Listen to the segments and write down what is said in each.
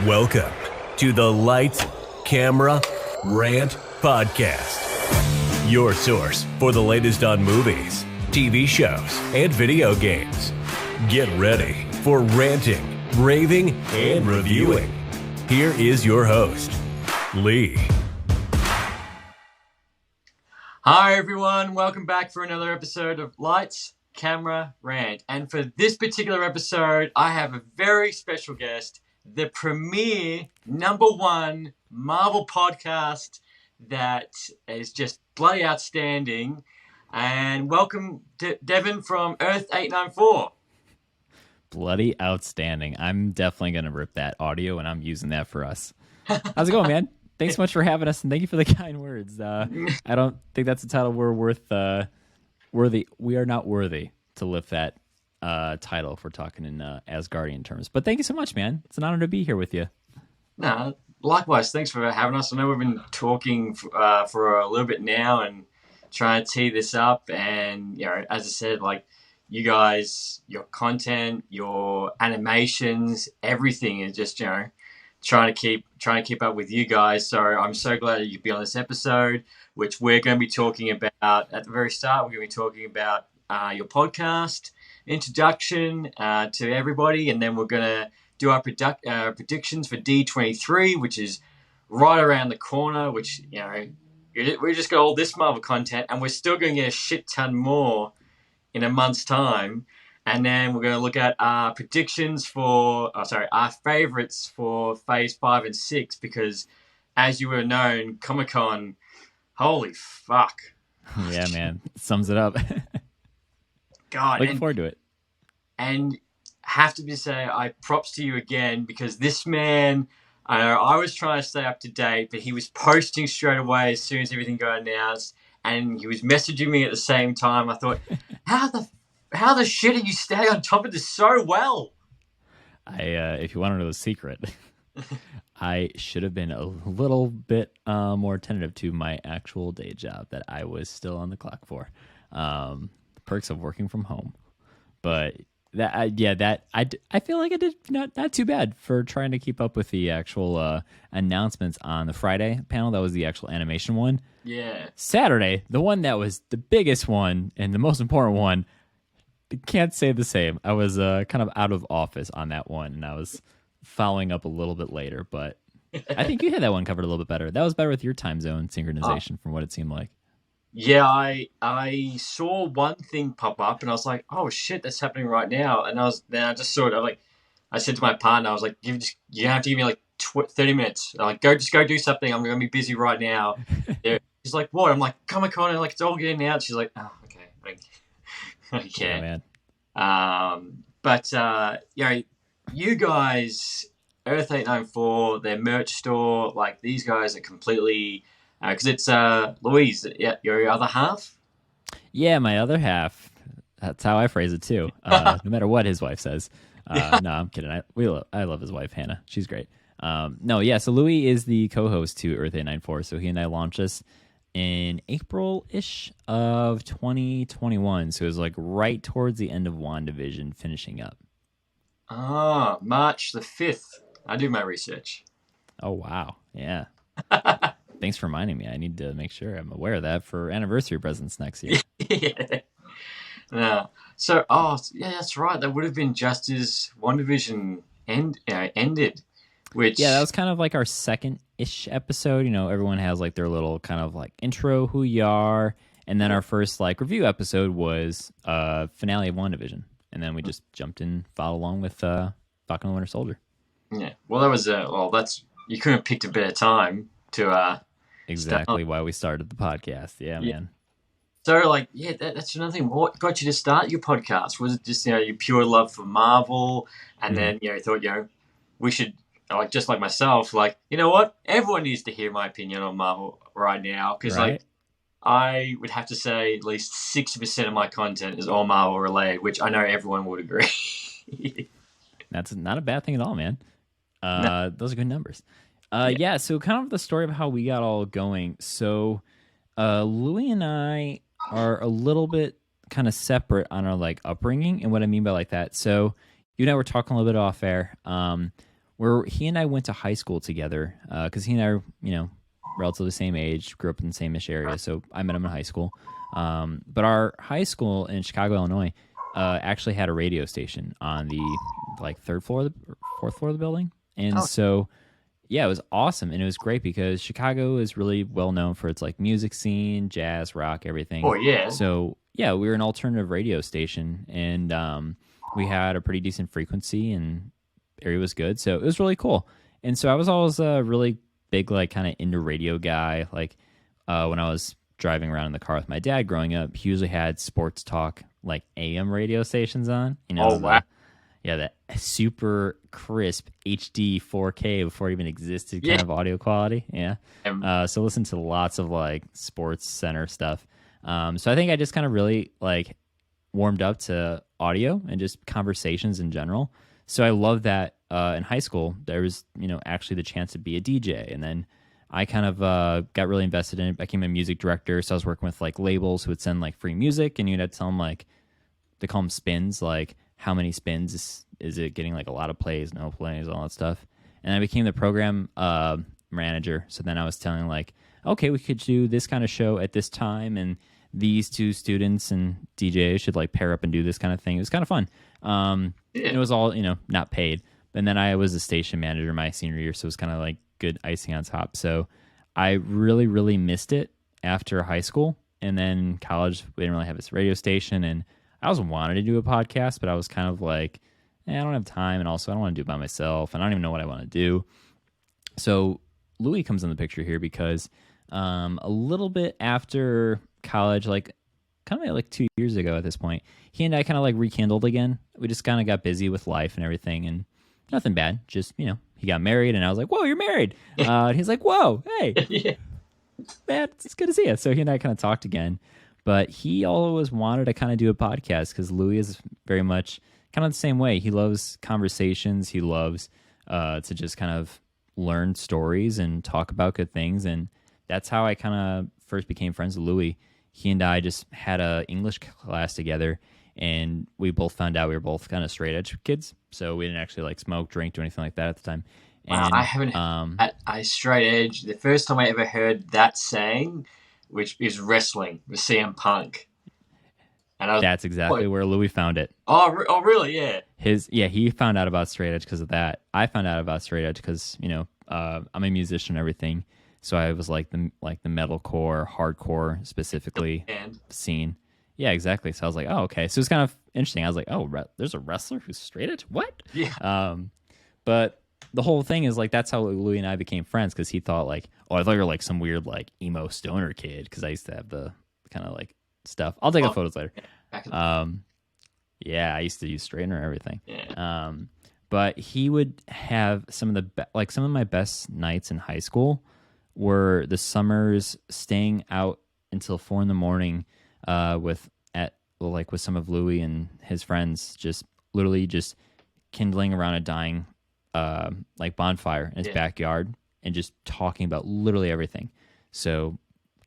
Welcome to the Lights, Camera, Rant Podcast. Your source for the latest on movies, TV shows, and video games. Get ready for ranting, raving, and reviewing. Here is your host, Lee. Hi everyone, welcome back for another episode of Lights, Camera, Rant. And for this particular episode, I have a very special guest, the premier #1 Marvel podcast that is just bloody outstanding. And welcome Devin from Earth 894. Bloody outstanding. I'm definitely going to rip that audio and I'm using that for us. How's it going, man? Thanks so much for having us and thank you for the kind words. I don't think that's a title we're worthy. We are not worthy to lift that title if we're talking in Asgardian terms. But thank you so much, man. It's an honor to be here with you. No, likewise. Thanks for having us. I know we've been talking for a little bit now and trying to tee this up. And, you know, as I said, like, you guys, your content, your animations, everything is just, you know, trying to keep up with you guys. So I'm so glad that you'd be on this episode, which we're going to be talking about at the very start. We're going to be talking about your podcast introduction to everybody, and then we're going to do our predictions for D23, which is right around the corner. Which, you know, we just got all this Marvel content, and we're still going to get a shit ton more in a month's time. And then we're going to look at our predictions our favorites for Phase 5 and 6, because as you were known, Comic-Con, holy fuck. Yeah, man. Sums it up. God. Looking forward to it. And have to say, props to you again, because this man, I know I was trying to stay up to date, but he was posting straight away as soon as everything got announced, and he was messaging me at the same time. I thought, how the shit are you staying on top of this so well? If you want to know the secret, I should have been a little bit more attentive to my actual day job that I was still on the clock for. The perks of working from home. But I feel like I did not too bad for trying to keep up with the actual announcements on the Friday panel. That was the actual animation one. Yeah. Saturday, the one that was the biggest one and the most important one, can't say the same. I was kind of out of office on that one, and I was following up a little bit later, but I think you had that one covered a little bit better. That was better with your time zone synchronization from what it seemed like. Yeah, I saw one thing pop up, and I was like, oh shit, that's happening right now. And I just saw it. I said to my partner, I was like, you have to give me like 30 minutes. I'm like, go do something. I'm going to be busy right now. Yeah. She's like, what? I'm like, Comic-Con, and like, it's all getting out. She's like, oh, okay. Okay. Yeah, man. But you know, you guys, Earth 894, their merch store, like, these guys are completely, because it's Louise, your other half. Yeah, my other half. That's how I phrase it too. No matter what his wife says. No, I'm kidding. I love his wife, Hannah. She's great. So Louis is the co-host to Earth 894. So he and I launched this in April-ish of 2021. So it was like right towards the end of WandaVision finishing up. March the 5th. I do my research. Oh, wow. Yeah. Thanks for reminding me. I need to make sure I'm aware of that for anniversary presents next year. Yeah. So, yeah, that's right. That would have been just as WandaVision ended. Which, yeah, that was kind of like our second-ish episode. You know, everyone has like their little kind of like intro, who you are, and then our first like review episode was finale of WandaVision, and then we just jumped in, followed along with Falcon and the Winter Soldier. Yeah, well, that was you couldn't have picked a better time to exactly why we started the podcast. Yeah, man. So, like, yeah, that's another thing. What got you to start your podcast? Was it just, you know, your pure love for Marvel, and then, you know, you thought, you know, we should, like, just like myself, like, you know what? Everyone needs to hear my opinion on Marvel right now, because, like, I would have to say at least 60% of my content is all Marvel related, which I know everyone would agree. That's not a bad thing at all, man. No. Those are good numbers. Yeah, so kind of the story of how we got all going. So Louis and I are a little bit kind of separate on our like upbringing, and what I mean by like that. So you and I were talking a little bit off air. where he and I went to high school together because he and I are, relatively the same age, grew up in the same-ish area. So I met him in high school. But our high school in Chicago, Illinois, actually had a radio station on the third floor, fourth floor of the building. And so, yeah, it was awesome. And it was great because Chicago is really well known for its music scene, jazz, rock, everything. Oh, yeah. So, yeah, we were an alternative radio station, and we had a pretty decent frequency, and area was good. So it was really cool. And so I was always a really big, kind of into radio guy. When I was driving around in the car with my dad growing up, he usually had sports talk, AM radio stations on. Wow. That super crisp HD 4K before it even existed kind of audio quality. Yeah. So listen to lots of sports center stuff. So I think I just kind of really warmed up to audio and just conversations in general. So I love that in high school, there was, actually the chance to be a DJ. And then I kind of got really invested in it, became a music director. So I was working with labels who would send free music, and you'd have to tell them they call them spins, how many spins is it getting, a lot of plays, no plays, all that stuff. And I became the program manager. So then I was telling okay, we could do this kind of show at this time, and these two students and DJs should pair up and do this kind of thing. It was kind of fun. It was all, not paid. And then I was a station manager my senior year, so it was kind of good icing on top. So I really, really missed it after high school. And then college, we didn't really have this radio station, and I always wanted to do a podcast, but I was kind of I don't have time, and also I don't want to do it by myself, and I don't even know what I want to do. So Louis comes in the picture here because a little bit after college, kind of 2 years ago at this point, he and I kind of rekindled again. We just kind of got busy with life and everything, and nothing bad. Just, he got married, and I was like, whoa, you're married. And he's like, whoa, hey, man, it's good to see you. So he and I kind of talked again, but he always wanted to kind of do a podcast because Louis is very much kind of the same way. He loves conversations. He loves to just kind of learn stories and talk about good things. And that's how I kind of first became friends with Louis. He and I just had a English class together, and we both found out we were both kind of straight edge kids. So we didn't actually smoke, drink, do anything like that at the time. And, wow, I haven't at a straight edge. The first time I ever heard that saying, which is wrestling with CM Punk. And that's exactly where Louis found it. Oh, really? Yeah. He found out about straight edge because of that. I found out about straight edge because I'm a musician and everything. So I was the metalcore, hardcore specifically scene. Yeah, exactly. So I was like, oh, okay. So it's kind of interesting. I was like, oh, there's a wrestler who's straight edge? What? Yeah. But the whole thing is that's how Louis and I became friends, because he thought oh, I thought you were some weird emo stoner kid, because I used to have the kind of stuff. I'll take photos later. Yeah, I used to use straightener and everything. Yeah. But he would have some of some of my best nights in high school were the summers staying out until 4 a.m. with some of Louis and his friends, just literally just kindling around a dying bonfire in his backyard and just talking about literally everything. So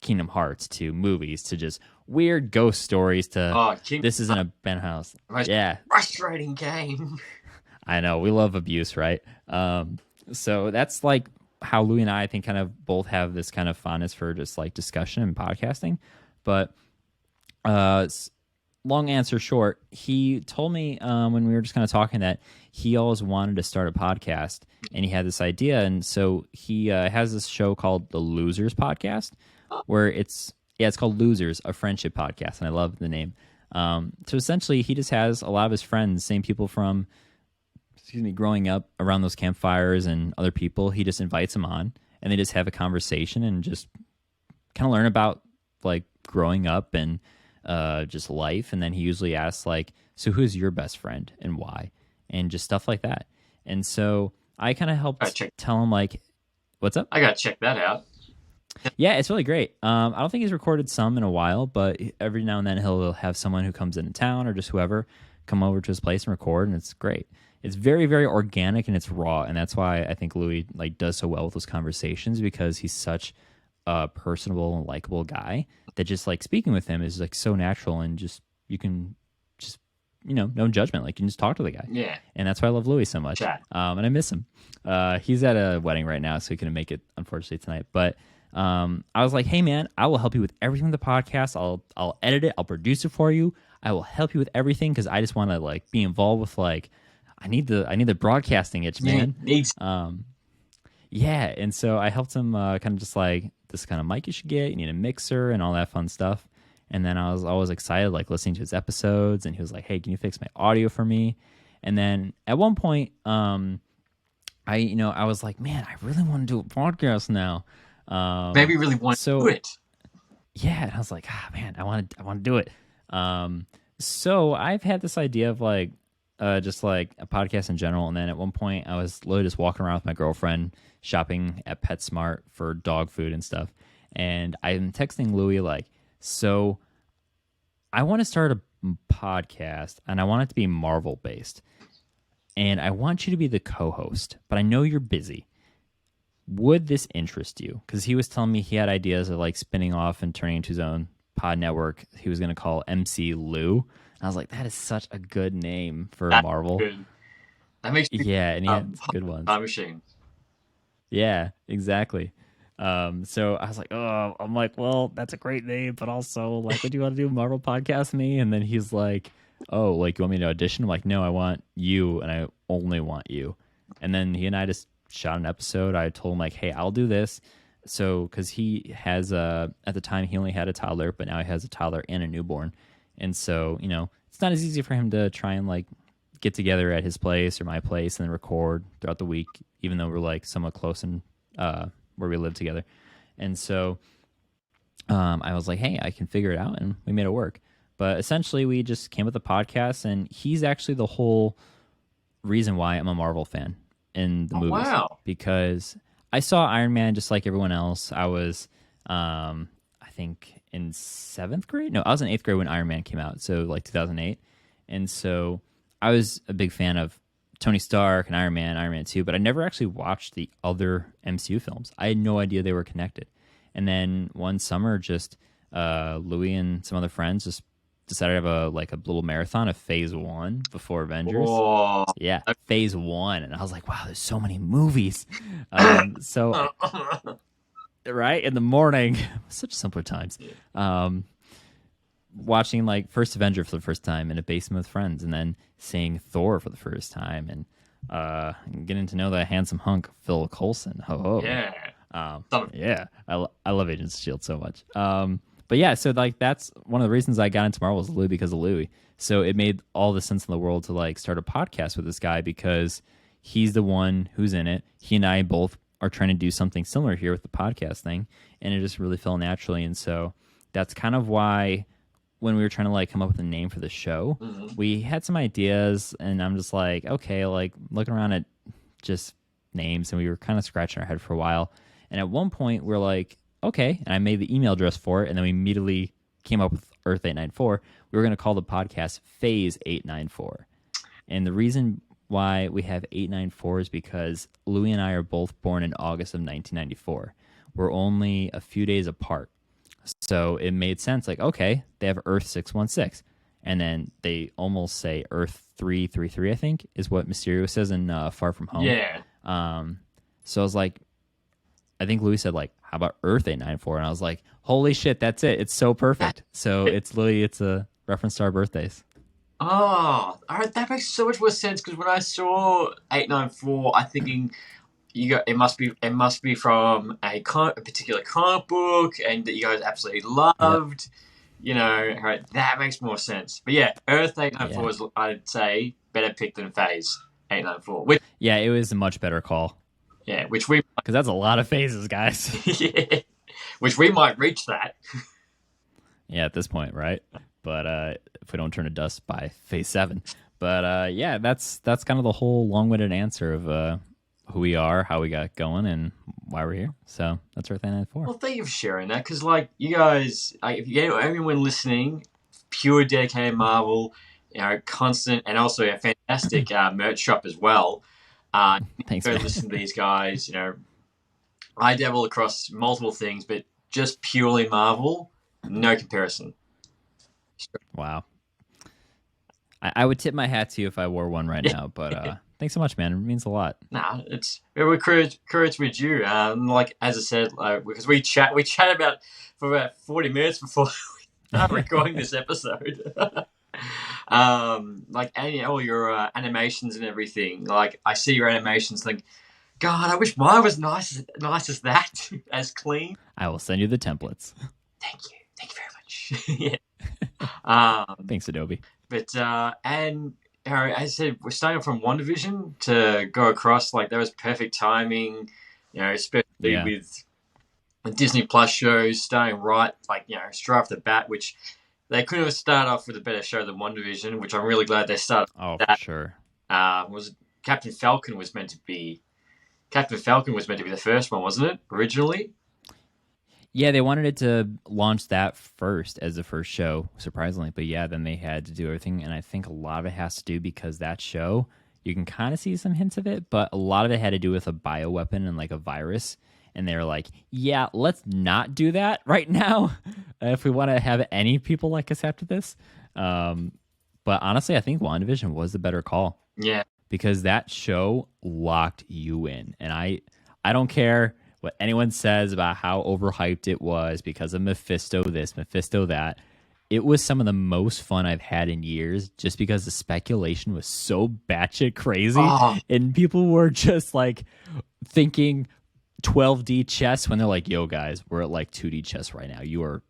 Kingdom Hearts to movies to just weird ghost stories to this isn't a penthouse. Yeah. Frustrating game. I know. We love abuse, right? So that's how Louis and I think kind of both have this kind of fondness for just discussion and podcasting. But long answer short, he told me when we were just kind of talking that he always wanted to start a podcast, and he had this idea. And so he has this show called the Losers Podcast, where it's called Losers, a friendship podcast. And I love the name. So essentially he just has a lot of his friends, same people from, growing up around those campfires and other people. He just invites them on, and they just have a conversation and just kind of learn about growing up and just life. And then he usually asks so who's your best friend and why, and just stuff like that. And so I kind of helped tell him what's up? I gotta check that out. Yeah, it's really great. I don't think he's recorded some in a while, but every now and then he'll have someone who comes into town or just whoever come over to his place and record, and it's great. It's very, very organic, and it's raw, and that's why I think Louis does so well with those conversations, because he's such a personable and likable guy that just speaking with him is so natural, and just you can just no judgment. Like, you can just talk to the guy. Yeah. And that's why I love Louis so much. Chat. And I miss him. He's at a wedding right now, so he couldn't make it, unfortunately, tonight. But I was like, hey, man, I will help you with everything with the podcast. I'll edit it. I'll produce it for you. I will help you with everything because I just want to, like, be involved with, like, I need the broadcasting itch, man. Yeah, and so I helped him kind of just like, this kind of mic you should get, you need a mixer and all that fun stuff. And then I was always excited, like, listening to his episodes, and he was like, hey, can you fix my audio for me? And then at one point, I was like, man, I really want to do a podcast now. Maybe really want to do it. Yeah, and I was like, man, I want to do it. So I've had this idea of like, just like a podcast in general. And then at one point I was literally just walking around with my girlfriend shopping at PetSmart for dog food and stuff. And I'm texting Louis like, so I want to start a podcast and I want it to be Marvel based. And I want you to be the co-host, but I know you're busy. Would this interest you? Because he was telling me he had ideas of like spinning off and turning into his own pod network. He was going to call MC Lou. And I was like, that is such a good name for Marvel. Good. That makes me and he had good ones. Time Machine. Yeah, exactly. So I was like, I'm like, well, that's a great name, but also like, would you want to do a Marvel podcast with me? And then he's like, oh, like, you want me to audition? I'm like, no, I want you, and I only want you. And then he and I just shot an episode. I told him like, hey, I'll do this. So, because he has at the time he only had a toddler, but now he has a toddler and a newborn, and so it's not as easy for him to try and like get together at his place or my place and then record throughout the week, even though we're like somewhat close and where we live together. And so I was like, hey, I can figure it out, and we made it work. But essentially, we just came with the podcast, and he's actually the whole reason why I'm a Marvel fan in the movies. Wow. Because I saw Iron Man just like everyone else. I was, I think, in 7th grade. No, I was in 8th grade when Iron Man came out, so like 2008. And so I was a big fan of Tony Stark and Iron Man 2, but I never actually watched the other MCU films. I had no idea they were connected. And then one summer, just Louis and some other friends just decided to have a little marathon of Phase 1 before Avengers. Whoa. Yeah, Phase 1. And I was like, wow, there's so many movies. So, right, in the morning, such simpler times, watching like first Avenger for the first time in a basement with friends, and then seeing Thor for the first time, and getting to know the handsome hunk Phil Coulson. Yeah. Yeah, I love Agents of S.H.I.E.L.D. so much. But yeah, so like that's one of the reasons I got into Marvel was Louis, because of Louis. So it made all the sense in the world to like start a podcast with this guy, because he's the one who's in it. He and I both are trying to do something similar here with the podcast thing, and it just really fell naturally. And so that's kind of why when we were trying to like come up with a name for the show, we had some ideas, and I'm just like, okay, like looking around at just names, and we were kind of scratching our head for a while. And at one point we're like, okay, and I made the email address for it, and then we immediately came up with Earth 894. We were going to call the podcast Phase 894. And the reason why we have 894 is because Louis and I are both born in August of 1994. We're only a few days apart. So it made sense, like, okay, they have Earth 616. And then they almost say Earth 333, I think, is what Mysterio says in Far From Home. Yeah. So I was like, I think Louis said, like, how about Earth 894? And I was like, holy shit, that's it. It's so perfect. So it's a reference to our birthdays. Oh, all right. That makes so much more sense, because when I saw 894, I'm thinking it must be from a particular comic book, and that you guys absolutely loved. Yep. Right, that makes more sense. But yeah, Earth 894 is, I'd say, better pick than Phase 894. Yeah, it was a much better call. Yeah, because that's a lot of phases, guys. Yeah, which we might reach that. Yeah, at this point, right? But if we don't turn to dust by Phase 7. But yeah, that's kind of the whole long-winded answer of who we are, how we got going, and why we're here. So that's Earth 894. Well, thank you for sharing that, because like you guys, if anyone listening, pure dedicated Marvel, constant, and also a fantastic merch shop as well. Thanks, go man. listen to these guys. I dabble across multiple things, but just purely Marvel, no comparison. Wow. I would tip my hat to you if I wore one right now, but thanks so much, man. It means a lot. Nah, we're courage with you. Like as I said, because we chat about for about 40 minutes before we start recording this episode. Like all your animations and everything. Like I see your animations, think, God, I wish mine was nice as that, as clean. I will send you the templates. Thank you very much. Yeah. Thanks, Adobe. But and as I said, we're starting from WandaVision to go across. Like that was perfect timing, especially with the Disney Plus shows starting right, like straight off the bat, which they couldn't have started off with a better show than WandaVision, which I'm really glad they started. Oh, that. For sure. Was Captain Falcon was meant to be the first one, wasn't it? Originally. Yeah, they wanted it to launch that first as the first show, surprisingly. But yeah, then they had to do everything. And I think a lot of it has to do because that show, you can kind of see some hints of it, but a lot of it had to do with a bioweapon and like a virus. And they were like, yeah, let's not do that right now if we want to have any people like us after this. But honestly, I think WandaVision was the better call. Yeah. Because that show locked you in. And I don't care what anyone says about how overhyped it was because of Mephisto this, Mephisto that. It was some of the most fun I've had in years just because the speculation was so batshit crazy. And people were just like thinking 12D chess when they're like, yo, guys, we're at like 2D chess right now. You are,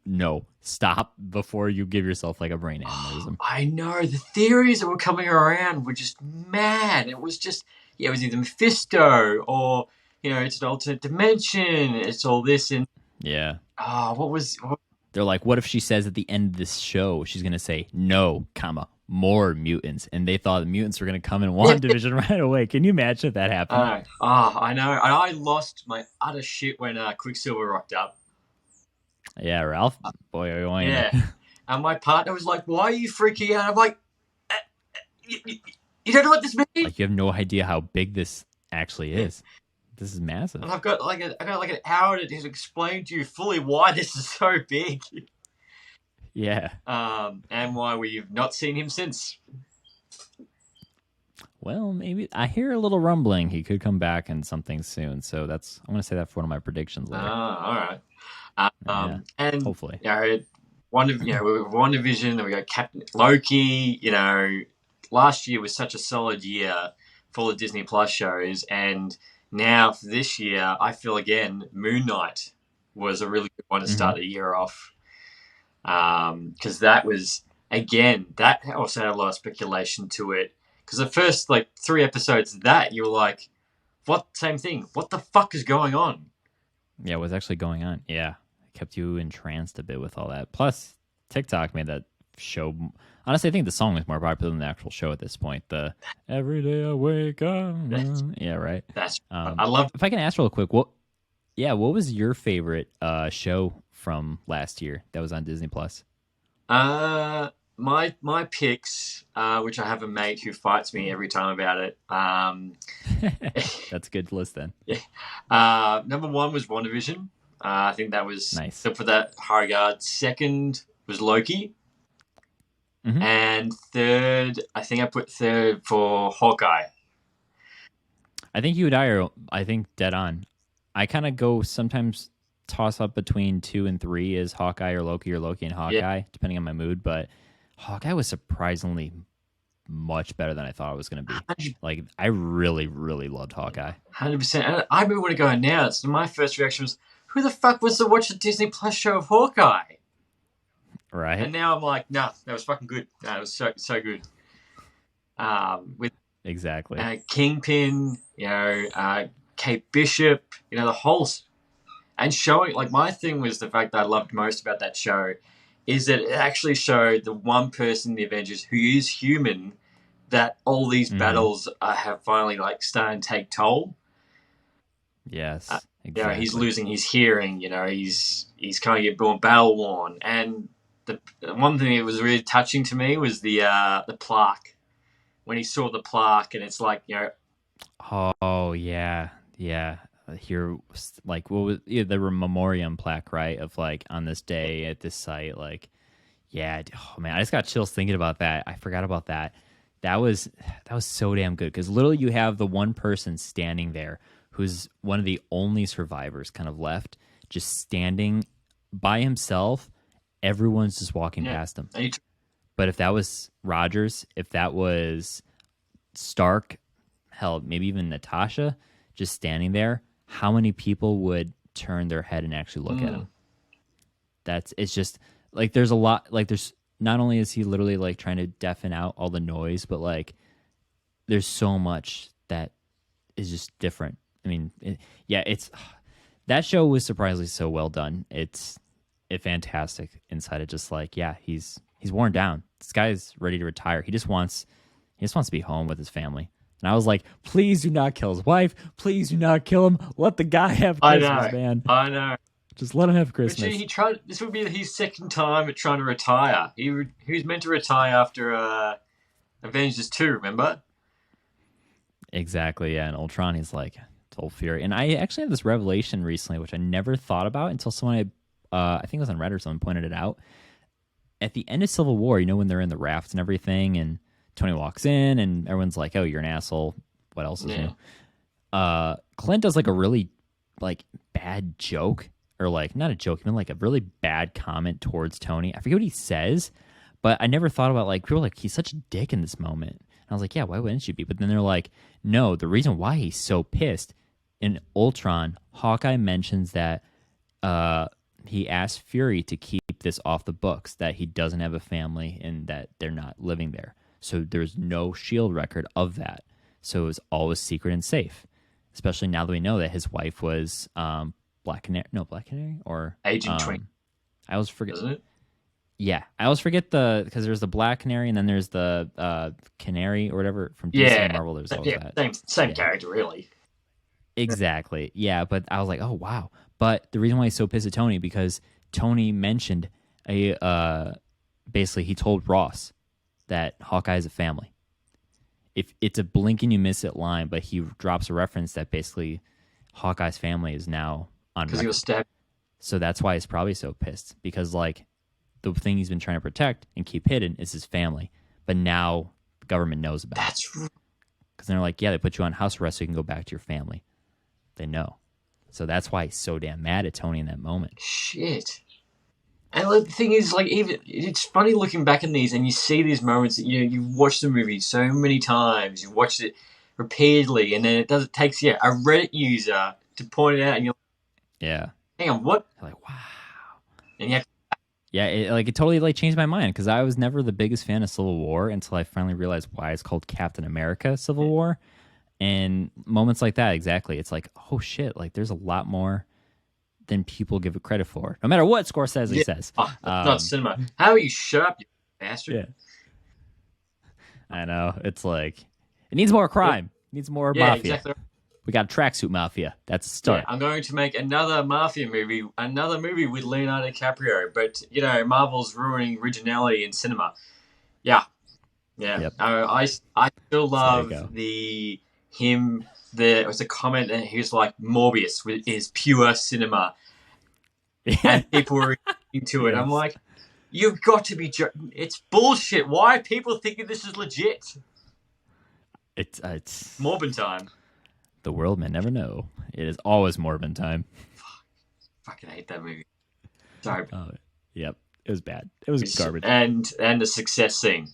no, stop before you give yourself like a brain aneurysm. I know. The theories that were coming around were just mad. It was just, it was either Mephisto or... it's an alternate dimension. It's all this and They're like, what if she says at the end of this show, she's gonna say no, more mutants, and they thought the mutants were gonna come in WandaVision right away. Can you imagine if that happened? I know. And I lost my utter shit when Quicksilver rocked up. Yeah, Ralph. Boy, yeah. And my partner was like, "Why are you freaking out?" I'm like, "You don't know what this means." Like you have no idea how big this actually is. This is massive. And I've got like an hour to explain to you fully why this is so big. Yeah. And why we've not seen him since. Well, maybe I hear a little rumbling. He could come back in something soon. So I'm going to say that for one of my predictions later. All right. And hopefully, WandaVision. Then we got Captain Loki. Last year was such a solid year full of Disney Plus shows, and now for this year, I feel again Moon Knight was a really good one to start the year off. Because that was, again, that also had a lot of speculation to it. Because the first 3 episodes of that, you were like, what? Same thing. What the fuck is going on? Yeah, what's actually going on? Yeah. It kept you entranced a bit with all that. Plus, TikTok made that show. Honestly, I think the song is more popular than the actual show at this point. The Every Day I Wake Up. Yeah, right. That's I love. If I can ask real quick, what was your favorite show from last year that was on Disney Plus? My picks, which I have a mate who fights me every time about it. That's a good list then. Yeah. Number 1 was WandaVision. I think that was nice. So for that high regard. Second was Loki. Mm-hmm. And third, I think I put third for Hawkeye. I think you and I are, dead on. I kind of go sometimes toss up between 2 and 3 as Hawkeye or Loki and Hawkeye, depending on my mood. But Hawkeye was surprisingly much better than I thought it was going to be. Like, I really, really loved Hawkeye. 100%. I remember when it got announced, and my first reaction was, who the fuck wants to watch the Disney Plus show of Hawkeye? Right. And now I'm like, nah, that was fucking good. That was so good. With exactly Kingpin, Kate Bishop, the whole, and showing, my thing was the fact that I loved most about that show is that it actually showed the one person in the Avengers who is human, that all these battles have finally started to take toll. Yes, exactly. He's losing his hearing. He's kind of getting more battle worn, and the one thing that was really touching to me was the plaque. When he saw the plaque, and it's oh yeah. Here, what was the memoriam plaque, right? Of on this day at this site, Yeah. Oh man, I just got chills thinking about that. I forgot about that. That was so damn good because literally you have the one person standing there who's one of the only survivors kind of left, just standing by himself. Everyone's just walking Yeah. past him. And he But if that was Rogers, if that was Stark, hell, maybe even Natasha, just standing there, how many people would turn their head and actually look at him? It's just like there's a lot, like there's not only is he literally like trying to deafen out all the noise, but like there's so much that is just different. I mean, it's that show was surprisingly so well done. It's fantastic inside of just like, yeah, he's worn down. This guy's ready to retire. He just wants to be home with his family. And I was like, please do not kill his wife. Please do not kill him. Let the guy have Christmas, man. I know. Just let him have Christmas. But he tried. This would be his second time at trying to retire. He was meant to retire after Avengers 2. Remember? Exactly. Yeah. And Ultron, he's like told Fury. And I actually had this revelation recently, which I never thought about until someone I think it was on Reddit or someone pointed it out. At the end of Civil War, when they're in the raft and everything, and Tony walks in, and everyone's like, "Oh, you're an asshole. What else is new?" Clint does like a really like bad joke, or like not a joke, even like a really bad comment towards Tony. I forget what he says, but I never thought about like people were like he's such a dick in this moment. And I was like, yeah, why wouldn't you be? But then they're like, no, the reason why he's so pissed in Ultron, Hawkeye mentions that he asked Fury to keep this off the books, that he doesn't have a family and that they're not living there. So there's no Shield record of that. So it was always secret and safe, especially now that we know that his wife was Black Canary or Agent 20. I always forget. Isn't it? Yeah, I always forget because there's the Black Canary and then there's the Canary or whatever from DC and Marvel. There's always that. Same character, really. Exactly. Yeah, but I was like, oh wow. But the reason why he's so pissed at Tony because Tony mentioned basically he told Ross that Hawkeye is a family. If it's a blink and you miss it line, but he drops a reference that basically Hawkeye's family is now on record. Because he was stabbed. So that's why he's probably so pissed because like the thing he's been trying to protect and keep hidden is his family. But now the government knows about it. That's Because they're like, yeah, they put you on house arrest so you can go back to your family. They know. So that's why he's so damn mad at Tony in that moment. shit. And like, the thing is, like, even it's funny looking back in these, and you see these moments that you've watched the movie so many times, you've watched it repeatedly, and then it takes a Reddit user to point it out, and you're Yeah. like, hang on, what? You're like, wow. And you have Yeah, it totally like changed my mind because I was never the biggest fan of Civil War until I finally realized why it's called Captain America Civil War. And moments like that, exactly. It's like, oh shit, like there's a lot more than people give it credit for. No matter what Scorsese says. Oh, that's not cinema. How are you sharp, you bastard? Yeah. I know. It's like, it needs more crime. It needs more mafia. Exactly. We got tracksuit mafia. That's a start. Yeah, I'm going to make another mafia movie, with Leonardo DiCaprio, but Marvel's ruining originality in cinema. Yeah. Yep. I still love go. There was a comment that he was like Morbius is pure cinema, and people were into it. Yes. I'm like, you've got to be it's bullshit. Why are people thinking this is legit? It's Morbin time. the world may never know. It is always Morbin time. Fucking hate that movie. Sorry. Oh, yep. It was bad. It was garbage. And the success scene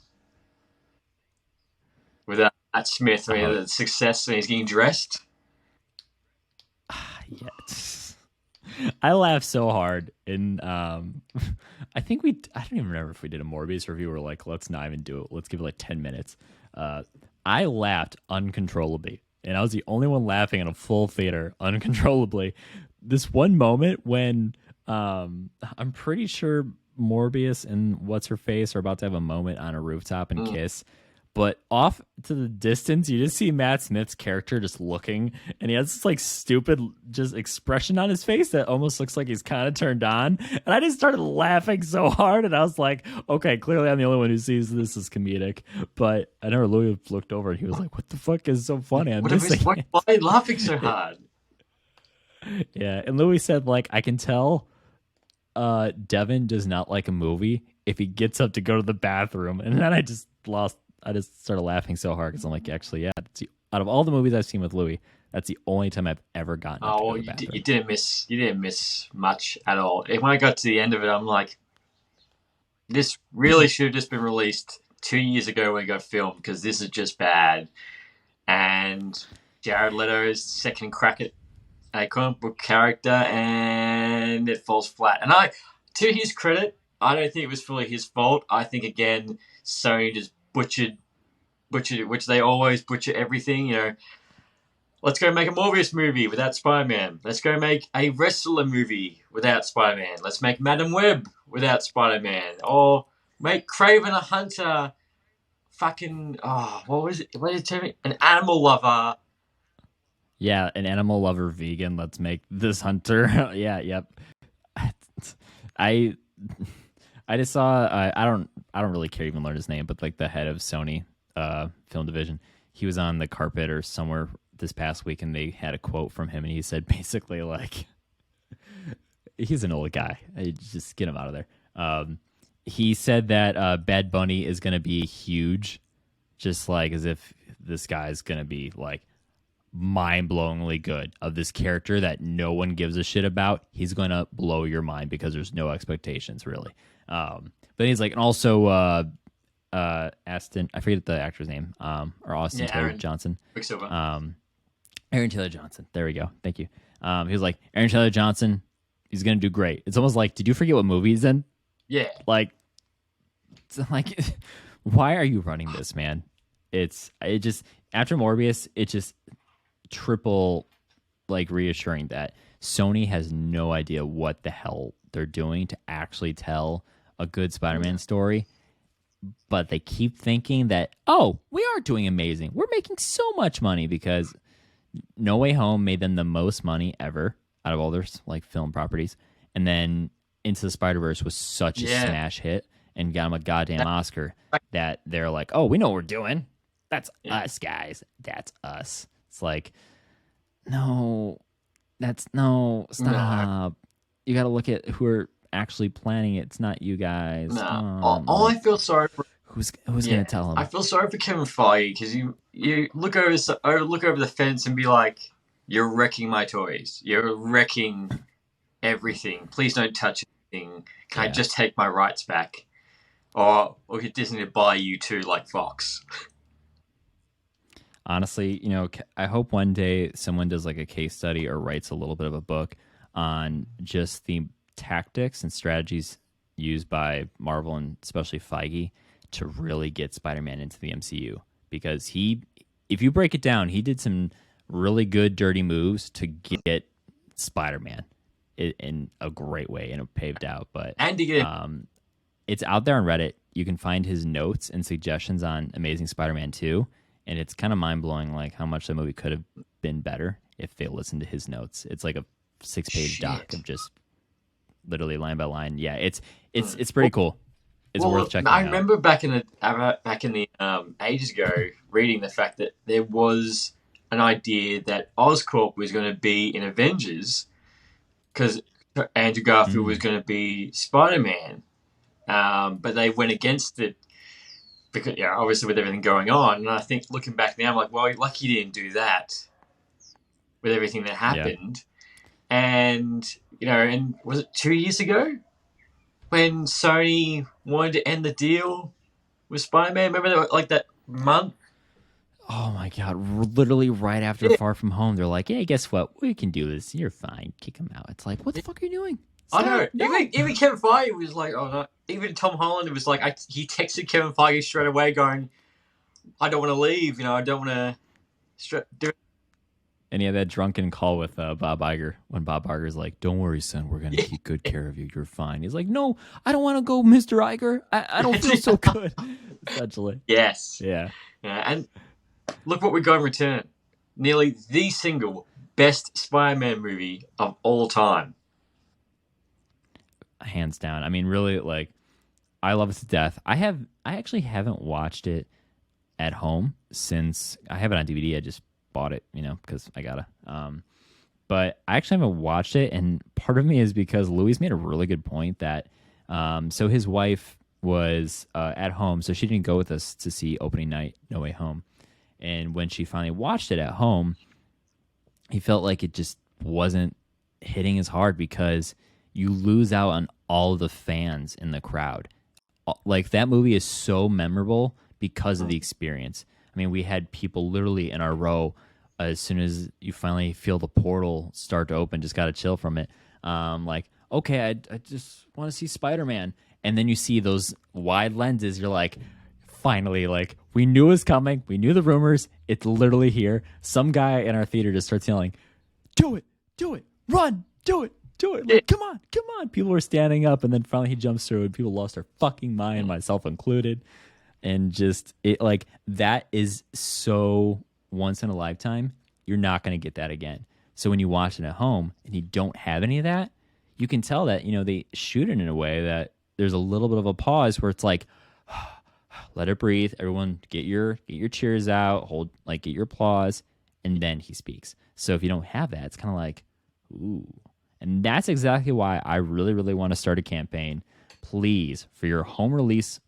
with Matt Smith, the success when he's getting dressed. Yes. I laughed so hard in I don't even remember if we did a Morbius review or like let's not even do it. Let's give it like 10 minutes. I laughed uncontrollably. And I was the only one laughing in a full theater uncontrollably. This one moment when I'm pretty sure Morbius and what's her face are about to have a moment on a rooftop and kiss. But off to the distance, you just see Matt Smith's character just looking, and he has this like stupid just expression on his face that almost looks like he's kind of turned on. And I just started laughing so hard, and I was like, okay, clearly I'm the only one who sees this as comedic. But I know Louis looked over and he was like, what the fuck is so funny? Why are you laughing so hard? Yeah, and Louis said, like, I can tell Devin does not like a movie if he gets up to go to the bathroom, and then I just started laughing so hard because I'm like, actually, yeah, out of all the movies I've seen with Louis, that's the only time I've ever gotten up to go to the bathroom. You didn't miss much at all. And when I got to the end of it, I'm like, this really should have just been released 2 years ago when it got filmed, because this is just bad. And Jared Leto's second crack at a comic book character, and it falls flat. And to his credit, I don't think it was fully his fault. I think, again, Sony just butchered it, which they always butcher everything. You know, let's go make a Morbius movie without Spider-Man. Let's go make a wrestler movie without Spider-Man. Let's make Madam Web without Spider-Man. Or make Kraven a hunter. Fucking, what was it? What did it tell me? An animal lover. Yeah, an animal lover vegan. Let's make this hunter. Yeah, yep. I just saw. I don't really care to even learn his name, but like the head of Sony film division, he was on the carpet or somewhere this past week, and they had a quote from him, and he said basically like, he's an old guy. Just get him out of there. He said that Bad Bunny is going to be huge, just like as if this guy's going to be like mind-blowingly good of this character that no one gives a shit about. He's going to blow your mind because there's no expectations really. But he's like, and also Aston, I forget the actor's name, or Austin Taylor Johnson. Quicksilver. Aaron Taylor Johnson. There we go. Thank you. He was like, Aaron Taylor Johnson, he's going to do great. It's almost like, did you forget what movie he's in? Yeah. Like, why are you running this, man? It just, after Morbius, it just triple like reassuring that Sony has no idea what the hell they're doing to actually tell a good Spider-Man story. But they keep thinking that, oh, we are doing amazing. We're making so much money, because No Way Home made them the most money ever out of all their like film properties. And then Into the Spider-Verse was such a smash hit and got them a goddamn Oscar that they're like, oh, we know what we're doing. That's us, guys. That's us. It's like, no, stop. No. You got to look at who are actually planning it. It's not you guys. No. All I feel sorry for, who's gonna tell him? I feel sorry for Kevin Feige, because you look over the fence and be like, you're wrecking my toys. You're wrecking everything. Please don't touch anything. Can I just take my rights back? Or get Disney to buy you too, like Fox. Honestly, I hope one day someone does like a case study or writes a little bit of a book on just the tactics and strategies used by Marvel and especially Feige to really get Spider-Man into the MCU. Because if you break it down, he did some really good dirty moves to get Spider-Man in a great way, and it paved out. But and to get it's out there on Reddit. You can find his notes and suggestions on Amazing Spider-Man 2, and it's kind of mind-blowing like how much the movie could have been better if they listened to his notes. It's like a 6-page doc of just literally line by line. Yeah, it's pretty cool. It's worth checking out. I remember back in the ages ago reading the fact that there was an idea that Oscorp was going to be in Avengers because Andrew Garfield was going to be Spider-Man, but they went against it because obviously with everything going on. And I think looking back now, I'm like, well, you're lucky you didn't do that with everything that happened. Yeah. And and was it 2 years ago when Sony wanted to end the deal with Spider-Man? Remember that month? Oh my God. Literally right after Far From Home, they're like, hey, guess what? We can do this. You're fine. Kick him out. It's like, what the fuck are you doing? I know. No. Even Kevin Feige was like, oh no. Even Tom Holland was like, he texted Kevin Feige straight away going, I don't want to leave. I don't want to do it. And he had that drunken call with Bob Iger when Bob Iger's like, don't worry, son. We're going to keep good care of you. You're fine. He's like, no, I don't want to go, Mr. Iger. I don't feel so good. Essentially. Yes. Yeah. And look what we got in return. Nearly the single best Spider-Man movie of all time. Hands down. I mean, really, like, I love it to death. I actually haven't watched it at home since I have it on DVD. I just bought it, because I gotta. But I actually haven't watched it, and part of me is because Louis made a really good point that so his wife was at home, so she didn't go with us to see opening night No Way Home. And when she finally watched it at home, he felt like it just wasn't hitting as hard because you lose out on all of the fans in the crowd. Like that movie is so memorable because of the experience. I mean, we had people literally in our row as soon as you finally feel the portal start to open, just got to chill from it. Like, okay, I just want to see Spider-Man. And then you see those wide lenses. You're like, finally, like, we knew it was coming. We knew the rumors. It's literally here. Some guy in our theater just starts yelling, do it, run, do it. Like, come on. People were standing up, and then finally he jumps through, and people lost their fucking mind, myself included. And just, it like, that is so once in a lifetime. You're not going to get that again. So when you watch it at home and you don't have any of that, you can tell that, they shoot it in a way that there's a little bit of a pause where it's like, let it breathe. Everyone get your cheers out, get your applause, and then he speaks. So if you don't have that, it's kind of like, ooh. And that's exactly why I really, really want to start a campaign. Please, for your home release,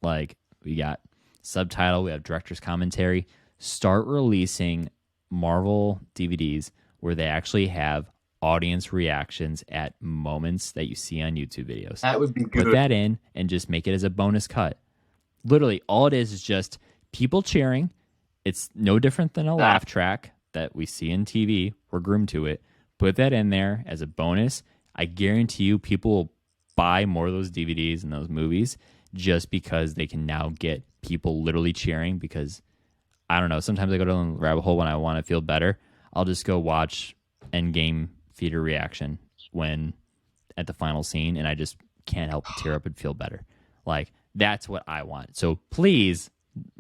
like we got subtitle, we have director's commentary, start releasing Marvel DVDs where they actually have audience reactions at moments that you see on YouTube videos. That would be good. Put that in and just make it as a bonus cut. Literally, all it is just people cheering. It's no different than a laugh track that we see in TV. We're groomed to it. Put that in there as a bonus. I guarantee you people will buy more of those DVDs and those movies just because they can now get people literally cheering because, I don't know, sometimes I go down the rabbit hole when I want to feel better. I'll just go watch Endgame theater reaction when at the final scene, and I just can't help but tear up and feel better. Like, that's what I want. So please,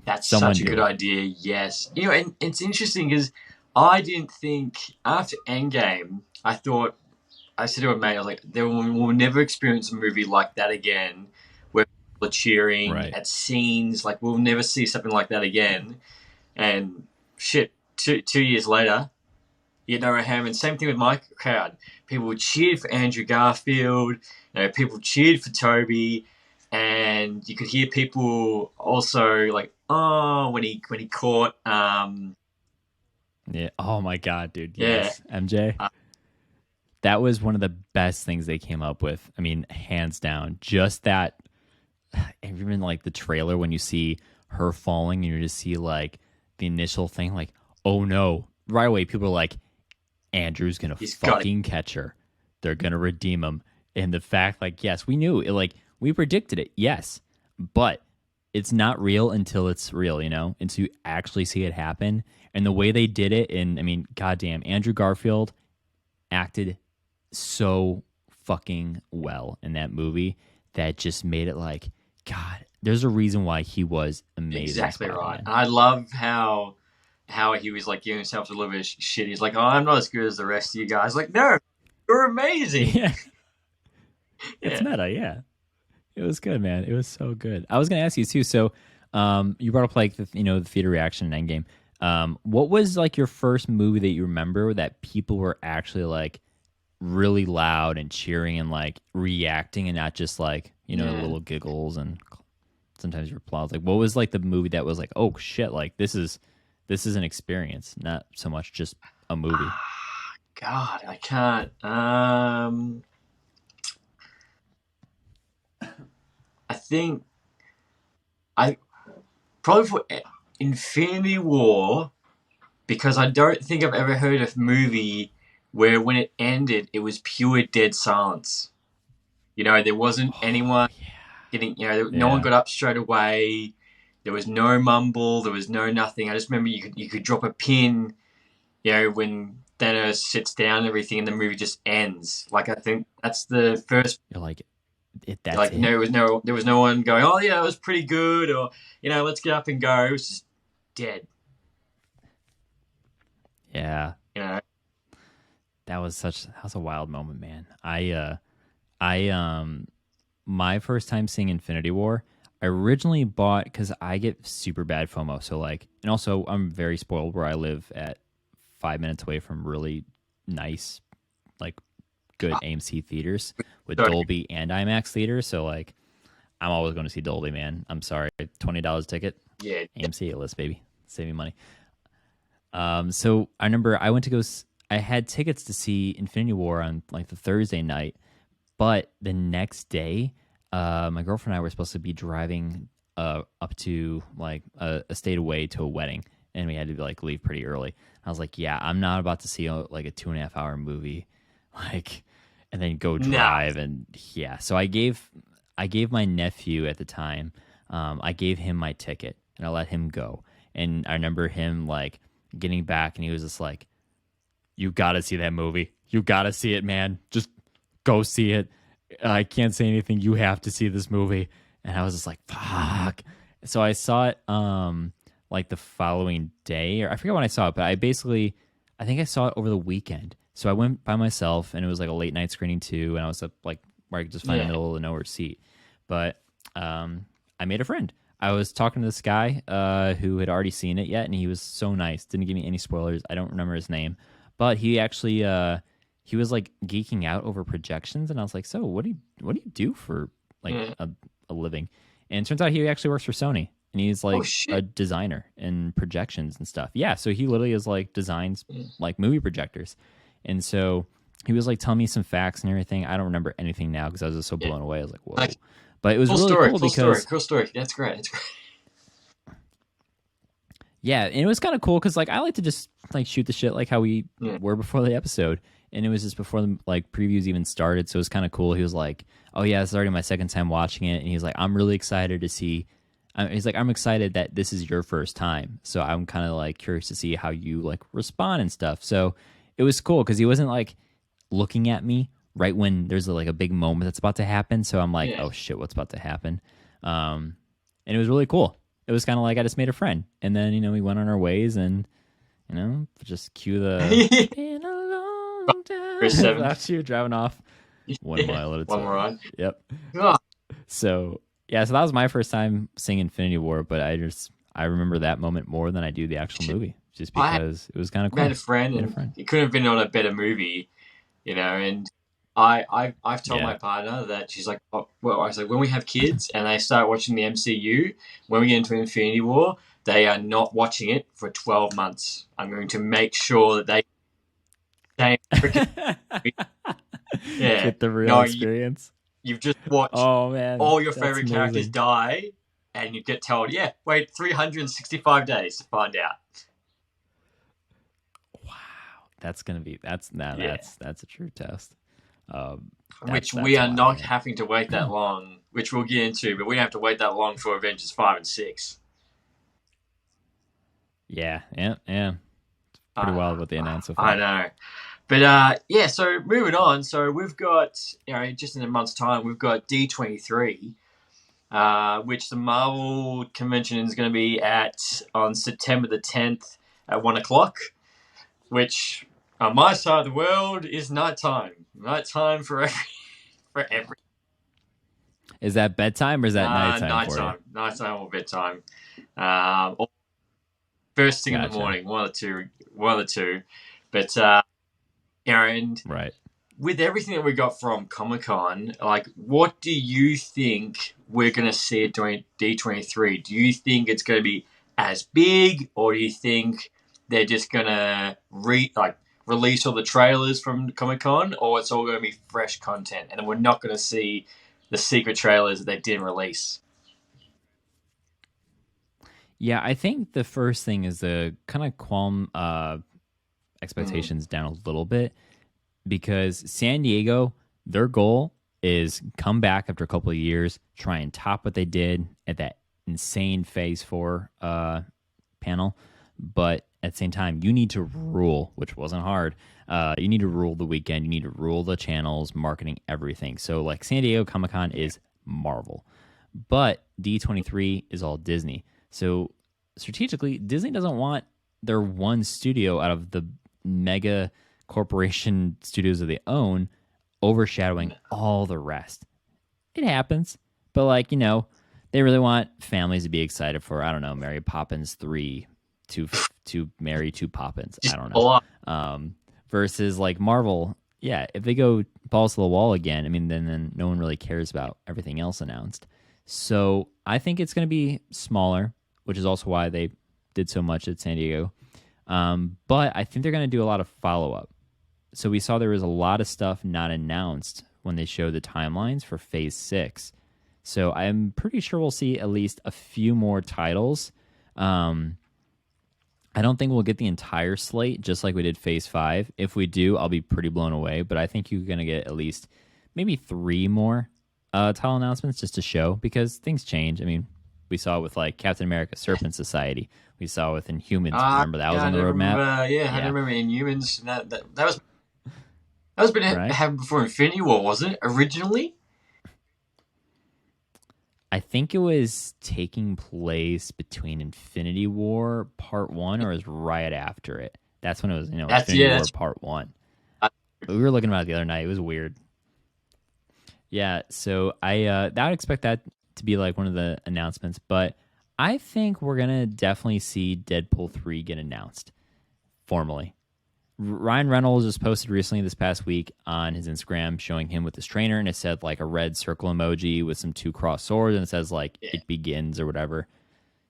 that's such a good idea. Yes. And it's interesting because I didn't think after Endgame, I said to a mate, I was like, we'll never experience a movie like that again where people are cheering at scenes. Like, we'll never see something like that again. And shit, 2 years later, No Way Home, and same thing with my crowd. People cheered for Andrew Garfield. People cheered for Toby. And you could hear people also like, oh, when he caught yeah. Oh my God, dude. Yeah. Yes. MJ. That was one of the best things they came up with. I mean, hands down. Just that, even like the trailer when you see her falling and you just see like the initial thing, like, oh no. Right away, people are like, Andrew's going to fucking catch her. They're going to redeem him. And the fact, like, yes, we knew it, like, we predicted it, yes, but it's not real until it's real, until you actually see it happen. And the way they did it, and I mean, goddamn, Andrew Garfield acted so fucking well in that movie that just made it like, God, there's a reason why he was amazing. Exactly right. And I love how he was like giving himself a little bit of shit. He's like, oh, I'm not as good as the rest of you guys. Like, no, you're amazing. Yeah. It's meta, yeah. It was good, man. It was so good. I was going to ask you too. So, you brought up like the theater reaction in Endgame. What was like your first movie that you remember that people were actually like really loud and cheering and like reacting and not just like little giggles and sometimes your applause? Like, what was like the movie that was like, oh shit, like this is an experience, not so much just a movie? God, I can't. I think I probably for Infinity War, because I don't think I've ever heard a movie where when it ended, it was pure dead silence. There wasn't anyone getting, no one got up straight away. There was no mumble. There was no nothing. I just remember you could drop a pin, when Thanos sits down and everything, and the movie just ends. Like, I think that's the first. You're like, that's like it. There was no one going, oh yeah, it was pretty good, or let's get up and go. It was just dead. Yeah. That was a wild moment, man. My first time seeing Infinity War, I originally bought, because I get super bad FOMO. So like, and also I'm very spoiled where I live at 5 minutes away from really nice, like good AMC theaters with Sorry. Dolby and IMAX theaters. So like, I'm always going to see Dolby, man. I'm sorry, $20 ticket. Yeah. AMC A-list, baby, saving money. So I remember I went to go. I had tickets to see Infinity War on like the Thursday night, but the next day, my girlfriend and I were supposed to be driving up to like a state away to a wedding, and we had to like leave pretty early. I was like, yeah, I'm not about to see like a 2.5 hour movie, like, and then go drive. And yeah, so I gave my nephew at the time, I gave him my ticket and I let him go. And I remember him like getting back and he was just like, you got to see that movie. You got to see it, man. Just go see it. I can't say anything. You have to see this movie. And I was just like, fuck. So I saw it like the following day, or I forget when I saw it, but I think I saw it over the weekend. So I went by myself and it was like a late night screening too. And I was up like where I could just find a middle of the nowhere seat. But I made a friend. I was talking to this guy who had already seen it yet, and he was so nice. Didn't give me any spoilers. I don't remember his name, but he actually he was like geeking out over projections, and I was like, "So what do you do for like a living?" And it turns out he actually works for Sony, and he's like a designer in projections and stuff. Yeah, so he literally is like designs like movie projectors, and so he was like telling me some facts and everything. I don't remember anything now because I was just so blown away. I was like, "Whoa." But it was really cool Cool story. That's great. That's great. Yeah, and it was kind of cool because like I like to just like shoot the shit like how we were before the episode, and it was just before the like previews even started, so it was kind of cool. He was like, "Oh yeah, it's already my second time watching it," and he's like, "I'm really excited to see." He's like, "I'm excited that this is your first time, so I'm kind of like curious to see how you like respond and stuff." So it was cool because he wasn't like looking at me right when there's like a big moment that's about to happen. So I'm like, oh shit, what's about to happen? And it was really cool. It was kind of like I just made a friend. And then, we went on our ways and, just cue the in a long time after you're driving off 1 mile at a time. One ride. Yep. Oh. So that was my first time seeing Infinity War, but I remember that moment more than I do the actual movie, just because it was kind of cool. I had a friend, and it couldn't have been on a better movie, and I've told my partner that she's like, I was like, when we have kids and they start watching the MCU, when we get into Infinity War, they are not watching it for 12 months. I'm going to make sure that they get the real experience. You've just watched all your favorite characters die, and you get told, wait 365 days to find out. Wow, that's a true test. Which we are not having to wait that long, which we'll get into, but we don't have to wait that long for Avengers 5 and 6. Yeah. It's pretty wild what they announced so far. I know. But, so moving on. So we've got, just in a month's time, we've got D23, which the Marvel convention is going to be on September the 10th at 1 o'clock, which on my side of the world is nighttime. Nighttime for every. Is that bedtime or is that nighttime? Nighttime or bedtime. Or first thing in the morning, one of the two. But and right. With everything that we got from Comic-Con, like, what do you think we're going to see at D23? Do you think it's going to be as big, or do you think they're just going to release all the trailers from Comic-Con, or it's all going to be fresh content and we're not going to see the secret trailers that they didn't release? Yeah, I think the first thing is to kind of calm expectations down a little bit, because San Diego, their goal is come back after a couple of years, try and top what they did at that insane Phase 4 panel, but at the same time, you need to rule, which wasn't hard. You need to rule the weekend. You need to rule the channels, marketing, everything. So, like, San Diego Comic-Con is Marvel, but D23 is all Disney. So, strategically, Disney doesn't want their one studio out of the mega corporation studios that they own overshadowing all the rest. It happens, but, like, they really want families to be excited for, I don't know, Mary Poppins 3, to marry two Poppins. I don't know. versus like Marvel. Yeah, if they go balls to the wall again, I mean, then no one really cares about everything else announced. So I think it's going to be smaller, which is also why they did so much at San Diego. But I think they're going to do a lot of follow up. So we saw there was a lot of stuff not announced when they showed the timelines for Phase 6. So I'm pretty sure we'll see at least a few more titles. I don't think we'll get the entire slate just like we did Phase 5. If we do, I'll be pretty blown away. But I think you're going to get at least maybe 3 more title announcements just to show, because things change. I mean, we saw it with like Captain America Serpent Society. We saw it with Inhumans. Remember that was on the roadmap? I remember Inhumans. That was been happened before Infinity War, wasn't it, originally? I think it was taking place between Infinity War Part 1 or it was right after it. That's when it was, Infinity War Part 1. We were looking at it the other night. It was weird. Yeah, so I would expect that to be like one of the announcements, but I think we're going to definitely see Deadpool 3 get announced formally. Ryan Reynolds just posted recently this past week on his Instagram showing him with his trainer, and it said like a red circle emoji with some 2 crossed swords, and it says like it begins or whatever.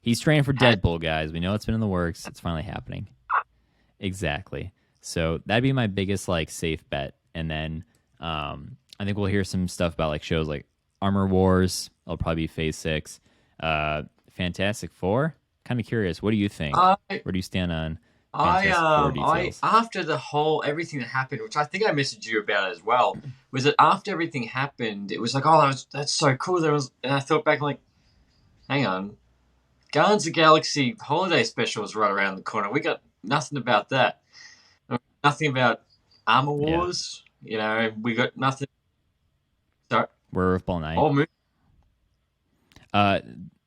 He's training for Deadpool, guys. We know it's been in the works. It's finally happening. Exactly. So that'd be my biggest like safe bet. And then I think we'll hear some stuff about like shows like Armor Wars. It'll probably be Phase 6. Fantastic Four. Kind of curious. What do you think? Where do you stand on? After the whole everything that happened, which I think I messaged you about as well, was that after everything happened, it was like, oh, that's so cool. And I thought back, like, hang on, Guardians of the Galaxy Holiday Special is right around the corner. We got nothing about that. Nothing about Armor Wars. We got nothing. Sorry. Werewolf by Night.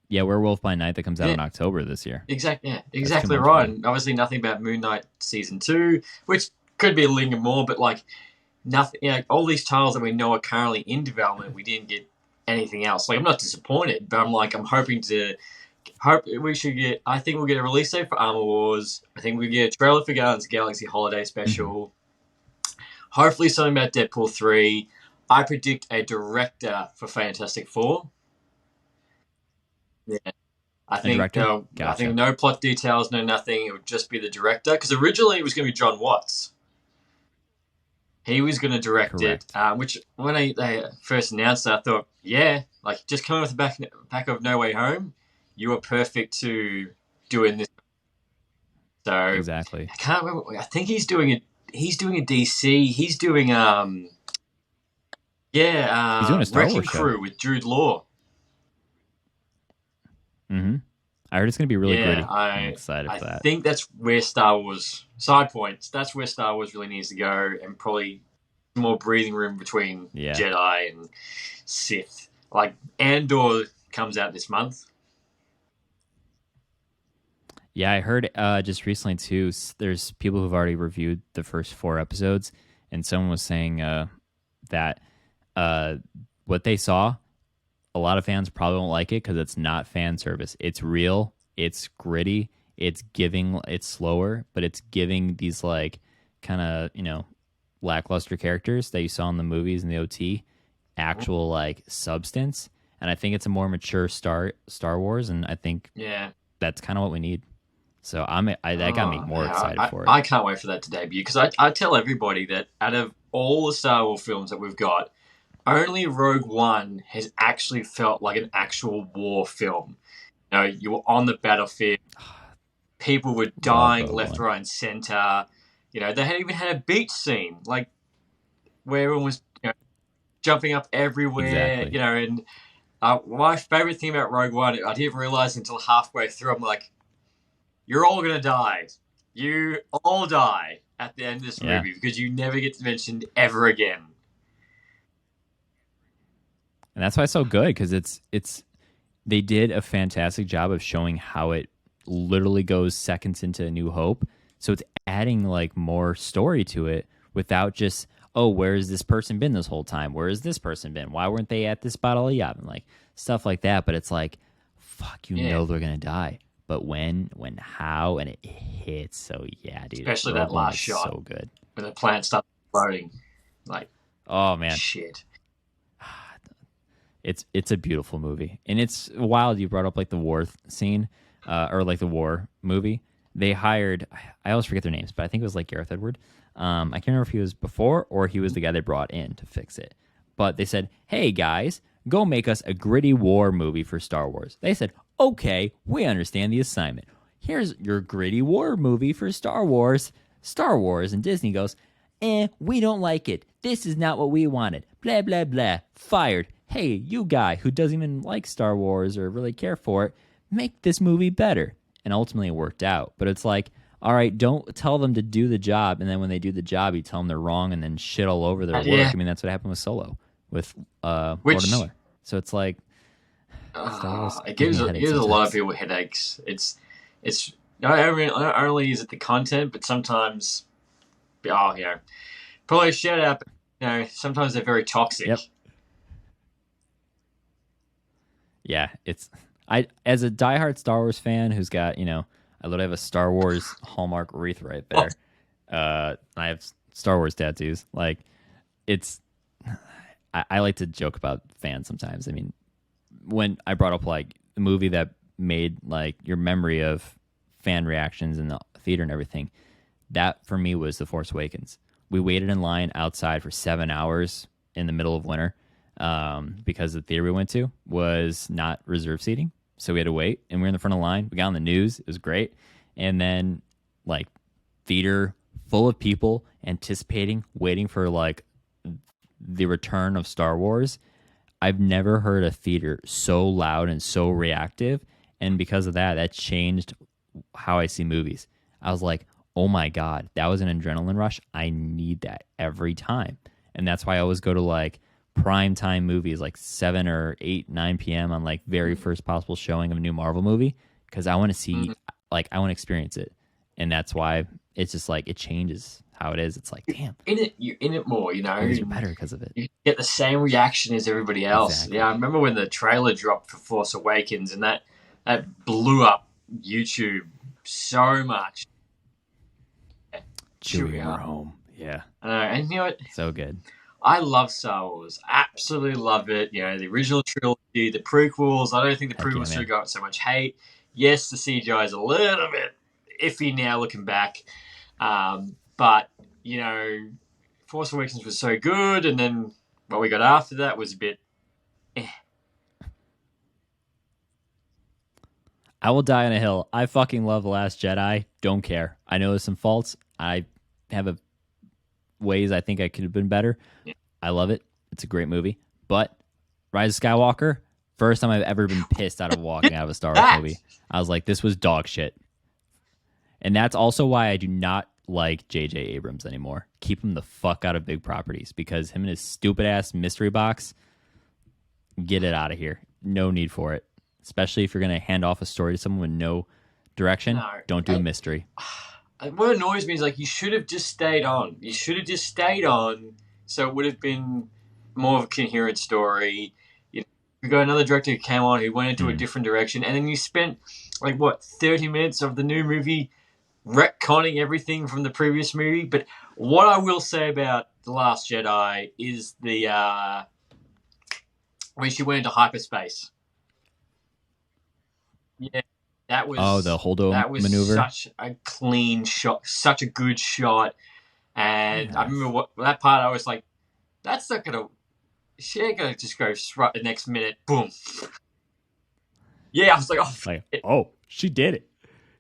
Werewolf by Night that comes out in October this year. Exactly right. And obviously nothing about Moon Knight Season 2, which could be a little more, but like nothing. All these titles that we know are currently in development, we didn't get anything else. Like, I'm not disappointed, but I'm hoping we should get. I think we'll get a release date for Armor Wars. I think we'll get a trailer for Guardians of the Galaxy Holiday Special. Hopefully something about Deadpool 3. I predict a director for Fantastic Four. Yeah, I think no. Gotcha. I think no plot details, no nothing. It would just be the director, because originally it was going to be John Watts. He was going to direct it, which when they first announced it, I thought, like just coming off the back of No Way Home, you were perfect to doing this. So exactly. I can't remember. I think he's doing it. He's doing a DC. He's doing he's doing a Star Wrecking Wars Crew with Jude Law. Mm-hmm. I heard it's going to be really gritty. I'm excited for that. I think that's where Star Wars, side points, that's where Star Wars really needs to go, and probably more breathing room between Jedi and Sith. Like, Andor comes out this month. Yeah, I heard just recently, too, there's people who've already reviewed the first 4 episodes, and someone was saying that what they saw, a lot of fans probably won't like it because it's not fan service. It's real. It's gritty. It's slower, but it's giving these like kind of, lackluster characters that you saw in the movies and the OT actual like substance. And I think it's a more mature Star Wars. And I think that's kind of what we need. So that got me more excited for it. I can't wait for that to debut, because I tell everybody that out of all the Star Wars films that we've got, only Rogue One has actually felt like an actual war film. You were on the battlefield. People were dying left, right, and center. They had even had a beach scene, like where everyone was jumping up everywhere. Exactly. And my favorite thing about Rogue One, I didn't realize until halfway through. I'm like, you're all gonna die. You all die at the end of this movie, because you never get mentioned ever again. And that's why it's so good, because they did a fantastic job of showing how it literally goes seconds into A New Hope. So it's adding like more story to it without just, where has this person been this whole time? Where has this person been? Why weren't they at this Battle of Yavin? Like stuff like that. But it's like, fuck, they're gonna die. but when how, and it hits. So yeah, dude, Especially that Rogue One last is shot so good. when the plant starts exploding. Like, Oh man, shit. it's a beautiful movie, and it's wild. You brought up like the war scene, or like the war movie. They hired, I always forget their names, but I think it was like Gareth Edward. I can't remember if he was before or he was the guy they brought in to fix it. But they said, "Hey guys, go make us a gritty war movie for Star Wars." They said, "Okay, we understand the assignment. Here's your gritty war movie for Star Wars." Star Wars, and Disney goes, we don't like it. This is not what we wanted. Blah, blah, blah. Fired. Hey, you guy who doesn't even like Star Wars or really care for it, make this movie better. And ultimately it worked out. But it's like, all right, don't tell them to do the job, and then when they do the job, you tell them they're wrong and then shit all over their work. Yeah. I mean, that's what happened with Solo, with Lord Miller. So it's like, Star Wars it gives a lot of people headaches. It's not only is it the content, but sometimes, probably a shout out. But, sometimes they're very toxic. Yep. Yeah, I as a diehard Star Wars fan who's got, I literally have a Star Wars Hallmark wreath right there. I have Star Wars tattoos. Like, I like to joke about fans sometimes. I mean, when I brought up like the movie that made like your memory of fan reactions in the theater and everything, that for me was The Force Awakens. We waited in line outside for 7 hours in the middle of winter because the theater we went to was not reserved seating. So we had to wait, and we were in the front of the line. We got on the news. It was great. And then like theater full of people anticipating, waiting for like the return of Star Wars. I've never heard a theater so loud and so reactive. And because of that, that changed how I see movies. I was like, oh my God, that was an adrenaline rush. I need that every time. And that's why I always go to like prime time movies, like 7 or 8, 9 p.m. on like very first possible showing of a new Marvel movie. Because I want to see, like, I want to experience it. And that's why it's just like, it changes how it is. It's like, damn. You're in it more, Movies are better because of it. You get the same reaction as everybody else. Exactly. Yeah, I remember when the trailer dropped for Force Awakens, and that blew up YouTube so much. Chewie in our home. Yeah. I know, and you know what? So good. I love Star Wars. Absolutely love it. The original trilogy, the prequels. I don't think the prequels should have got so much hate. Yes, the CGI is a little bit iffy now looking back. But, Force Awakens was so good, and then what we got after that was a bit I will die on a hill. I fucking love The Last Jedi. Don't care. I know there's some faults. I have ways I think I could have been better. Yeah. I love it. It's a great movie. But Rise of Skywalker, first time I've ever been pissed out of walking out of a Star Wars movie. I was like, this was dog shit. And that's also why I do not like J.J. Abrams anymore. Keep him the fuck out of big properties, because him and his stupid ass mystery box, get it out of here. No need for it. Especially if you're going to hand off a story to someone with no direction. No, don't do a mystery. What annoys me is like, you should have just stayed on. You should have just stayed on, so it would have been more of a coherent story. You got another director who came on who went into a different direction, and then you spent 30 minutes of the new movie retconning everything from the previous movie. But what I will say about The Last Jedi is the when she went into hyperspace. Yeah, that was the Holdo Was maneuver. such a clean shot, such a good shot. And I remember that part. I was like, "That's not gonna. She ain't gonna just go right the next minute. Boom." Yeah, I was like, "Oh, she did it."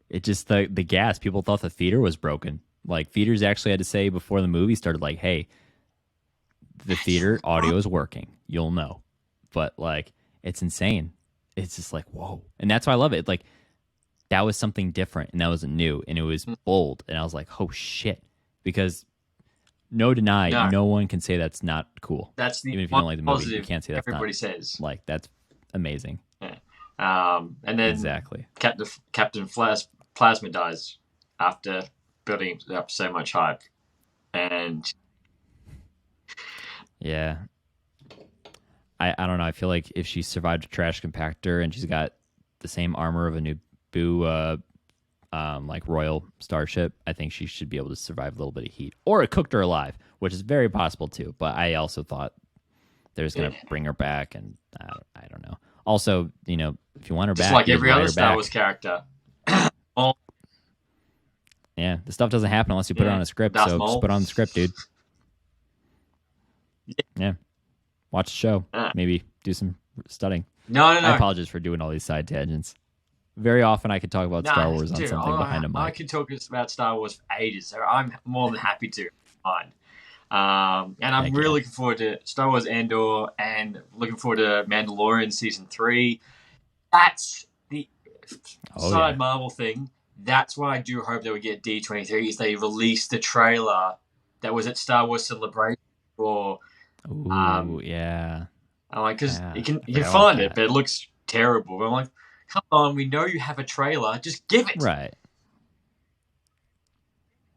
It just the gas. People thought the theater was broken. Like, theaters actually had to say before the movie started, like, "Hey, the theater audio is working. You'll know." But like, it's insane. It's just like, whoa. And that's why I love it. Like, that was something different, and that wasn't new, and it was bold. And I was like, oh shit. Because no one can say that's not cool. That's the even if you don't like the movie, you can't say that's everybody not. Says. Like, that's amazing. Yeah. And then exactly. Captain Plasma dies after building up so much hype. And yeah. I don't know. I feel like if she survived a trash compactor and she's got the same armor of a new Boo like royal starship, I think she should be able to survive a little bit of heat, or it cooked her alive, which is very possible too. But I also thought they're just gonna bring her back, and I don't know. Also, you know, if you want her just back, like you every write other her Star back. Wars character. Yeah, the stuff doesn't happen unless you put it on a script. Darth So Maul. just put it on the script, dude. Yeah, watch the show. Maybe do some studying. No. I apologize for doing all these side tangents. Very often I could talk about Star Wars on something behind a mic. I could talk about Star Wars for ages, so I'm more than happy to. Fine. And I'm really looking forward to Star Wars Andor and looking forward to Mandalorian Season 3. That's the side Marvel thing. That's what I do hope that we get D23 is they release the trailer that was at Star Wars Celebration for. Yeah. I'm like, because you can find it, but it looks terrible. But I'm like, come on, we know you have a trailer, just give it. Right.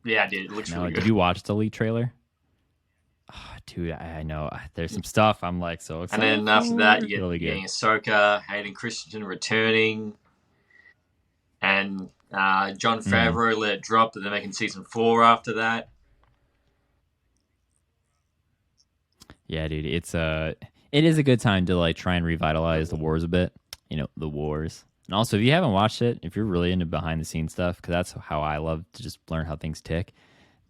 Yeah, I did. It looks really good. Did you watch the leaked trailer? Oh, dude, I know. There's some stuff I'm like so excited. And then after that, you get really getting Ahsoka, Hayden Christensen returning, and Jon Favreau let it drop that they're making Season 4 after that. Yeah, dude, it is a good time to like try and revitalize the wars a bit. You know, the wars. And also, if you haven't watched it, if you're really into behind the scenes stuff, because that's how I love to just learn how things tick.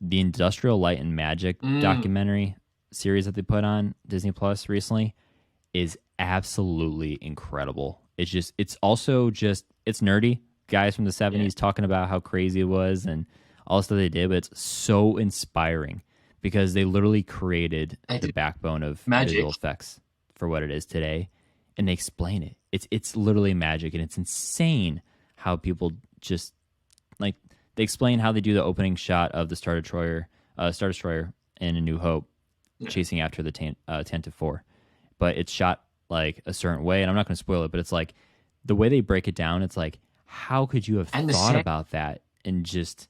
The Industrial Light and Magic documentary series that they put on Disney Plus recently is absolutely incredible. It's also just nerdy. Guys from the 70s talking about how crazy it was and all the stuff they did, but it's so inspiring because they literally created the backbone of visual effects for what it is today, and they explain it. It's literally magic, and it's insane how people just like they explain how they do the opening shot of the Star Destroyer in A New Hope, chasing after the Tantive 4, but it's shot like a certain way, and I'm not going to spoil it, but it's like the way they break it down. It's like, how could you have thought about that? And just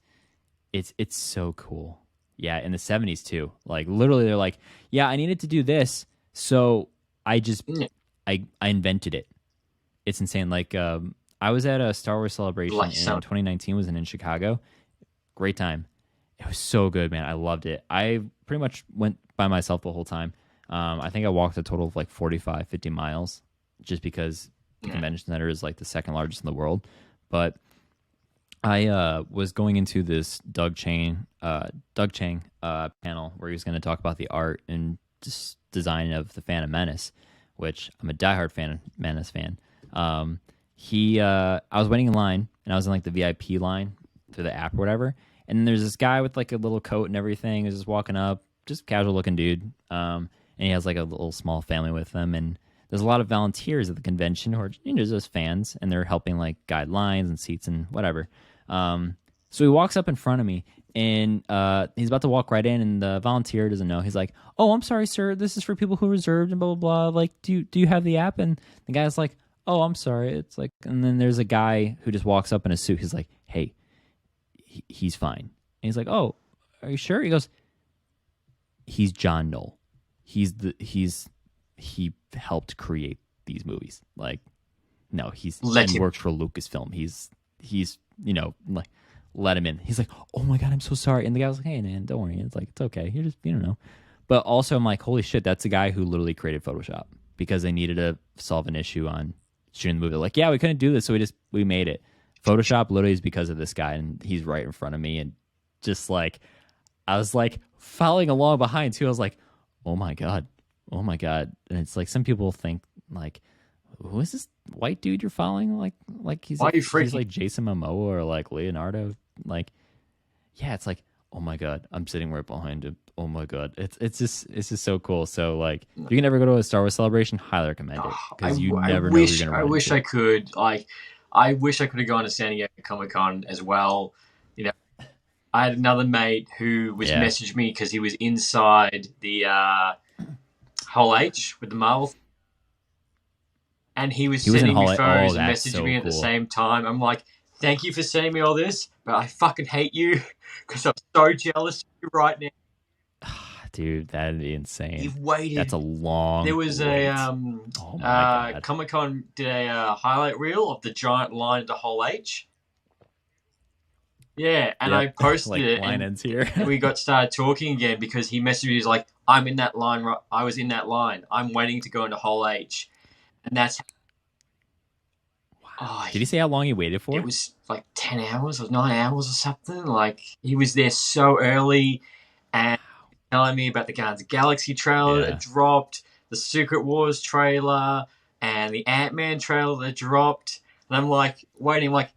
it's so cool. Yeah, in the 70s too. Like literally, they're like, yeah, I needed to do this, so I just I invented it. It's insane. Like I was at a Star Wars celebration in 2019. Was in Chicago. Great time. It was so good, man. I loved it. I pretty much went by myself the whole time. I think I walked a total of like 45, 50 miles, just because the convention center is like the second largest in the world. But I was going into this Doug Chang panel where he was going to talk about the art and design of the Phantom Menace, which I'm a diehard Menace fan. I was waiting in line, and I was in like the VIP line through the app or whatever. And then there's this guy with like a little coat and everything who's just walking up, just casual looking dude. And he has like a little small family with him. And there's a lot of volunteers at the convention who are just fans, and they're helping like guide lines and seats and whatever. So he walks up in front of me, and he's about to walk right in, and the volunteer doesn't know. He's like, "Oh, I'm sorry, sir. This is for people who reserved and blah blah blah. Like, do you have the app?" And the guy's like, "Oh, I'm sorry." It's like, and then there's a guy who just walks up in a suit. He's like, "Hey, he's fine." And he's like, "Oh, are you sure?" He goes, "He's John Knoll. He helped create these movies. Like, no, he works for Lucasfilm. He's like, let him in." He's like, "Oh my God, I'm so sorry." And the guy was like, "Hey man, don't worry. It's like, it's okay. You don't know." But also I'm like, holy shit, that's a guy who literally created Photoshop because they needed to solve an issue on shooting the movie. They're like, yeah, we couldn't do this, so we made it. Photoshop literally is because of this guy, and he's right in front of me, and just like I was like following along behind too. I was like, oh my god. And it's like some people think like, who is this white dude you're following? Like he's like Jason Momoa or like Leonardo. Like, yeah, it's like, oh my god, I'm sitting right behind him. Oh my god, it's just so cool. So like, if you can ever go to a Star Wars celebration, highly recommend it because you never know who you're gonna run into. I wish I could have gone to San Diego Comic-Con as well. You know, I had another mate who was messaged me because he was inside the Hall H with the Marvel, and he was sending me photos and messaging me at the same time. I'm like, thank you for sending me all this, but I fucking hate you because I'm so jealous of you right now. Dude, that'd be insane. You've waited. That's a long. There was wait. a Oh my God. Comic-Con did a highlight reel of the giant line at the Hall H. Yeah, and I Yep. posted Like, it, line and ends here. we got started talking again because he messaged me. He's like, "I'm in that line. I was in that line. I'm waiting to go into Hall H," and that's. Oh, Did he say how long he waited for? it was like 10 hours or 9 hours or something. Like, he was there so early and telling me about the Guardians of the Galaxy trailer Yeah. that dropped, the Secret Wars trailer, and the Ant-Man trailer that dropped. And I'm like, waiting, like,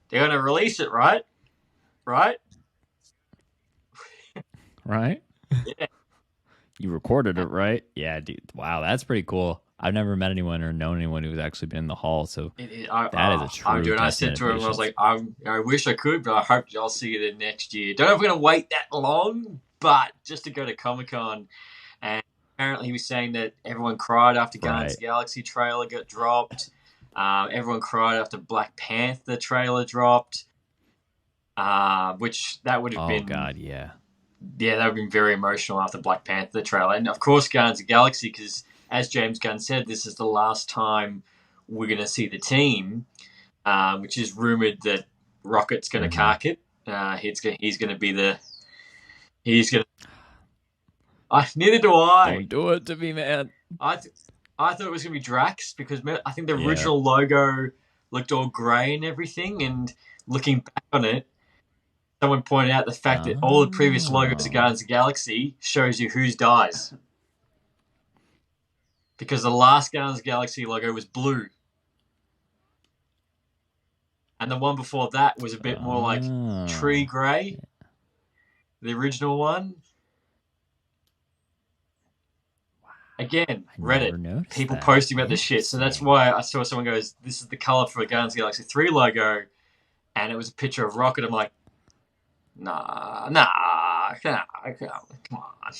they're going to release it, right? Right? Right? Yeah. You recorded it, right? Yeah, dude. Wow, that's pretty cool. I've never met anyone or known anyone who's actually been in the hall, so that is a true. I'm doing. I said to him, I was like, I wish I could, but I hope I'll see you there next year. Don't know if we're going to wait that long, but just to go to Comic-Con. And apparently he was saying that everyone cried after Guardians of the Galaxy trailer got dropped. Everyone cried after Black Panther trailer dropped. Which that would have been. Oh God, yeah. Yeah, that would have been very emotional after Black Panther trailer. And of course, Guardians of the Galaxy, because as James Gunn said, this is the last time we're going to see the team, which is rumored that Rocket's going to cark it. He's going to be the. He's going to. Neither do I. Don't do it to me, man. I thought it was going to be Drax because I think the original logo looked all grey and everything. And looking back on it, someone pointed out the fact that all the previous logos of Guardians of the Galaxy shows you whose dies. Because the last Guardians of the Galaxy logo was blue. And the one before that was a bit more like tree grey. The original one. Again, Reddit. People posting about this shit. So that's why I saw someone goes, this is the colour for the Guardians of the Galaxy 3 logo. And it was a picture of Rocket. I'm like, nah, come on.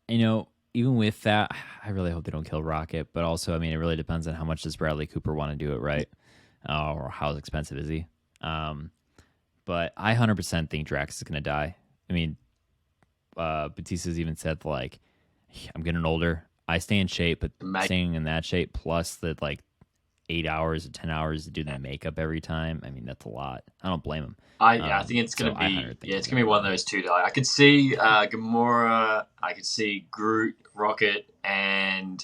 You know, even with that, I really hope they don't kill Rocket. But also, I mean, it really depends on how much does Bradley Cooper want to do it, right? Or how expensive is he? But I 100% think Drax is going to die. I mean, Batista's even said, like, I'm getting older. I stay in shape, but staying in that shape plus the, like, 8 hours or 10 hours to do the makeup every time. I mean, that's a lot. I don't blame him. I think it's going to be it's going to be one of those two. I could see Gamora, I could see Groot, Rocket, and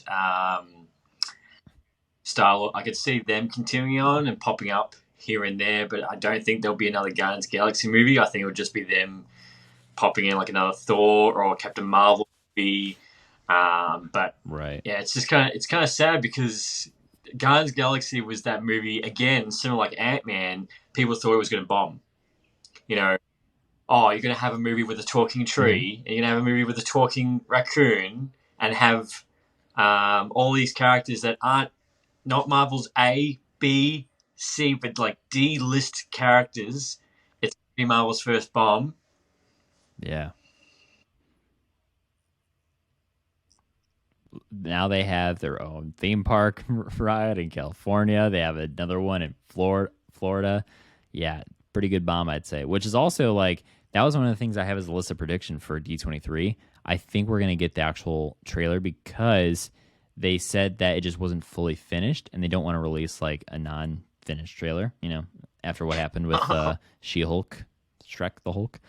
Star-Lord. I could see them continuing on and popping up here and there, but I don't think there'll be another Guardians of the Galaxy movie. I think it would just be them popping in like another Thor or Captain Marvel movie. But yeah, it's just kind of sad because Guardians of the Galaxy was that movie, again, similar like Ant-Man, people thought it was going to bomb. You know, you're going to have a movie with a talking tree, and you're going to have a movie with a talking raccoon, and have all these characters that aren't not Marvel's A, B, C, but like D-list characters. It's going to be Marvel's first bomb. Yeah. Now they have their own theme park ride in California. They have another one in Florida. Yeah, pretty good bomb, I'd say. Which is also like, that was one of the things I have as a list of prediction for D23. I think we're going to get the actual trailer because they said that it just wasn't fully finished and they don't want to release like a non-finished trailer, you know, after what happened with She-Hulk, Shrek the Hulk.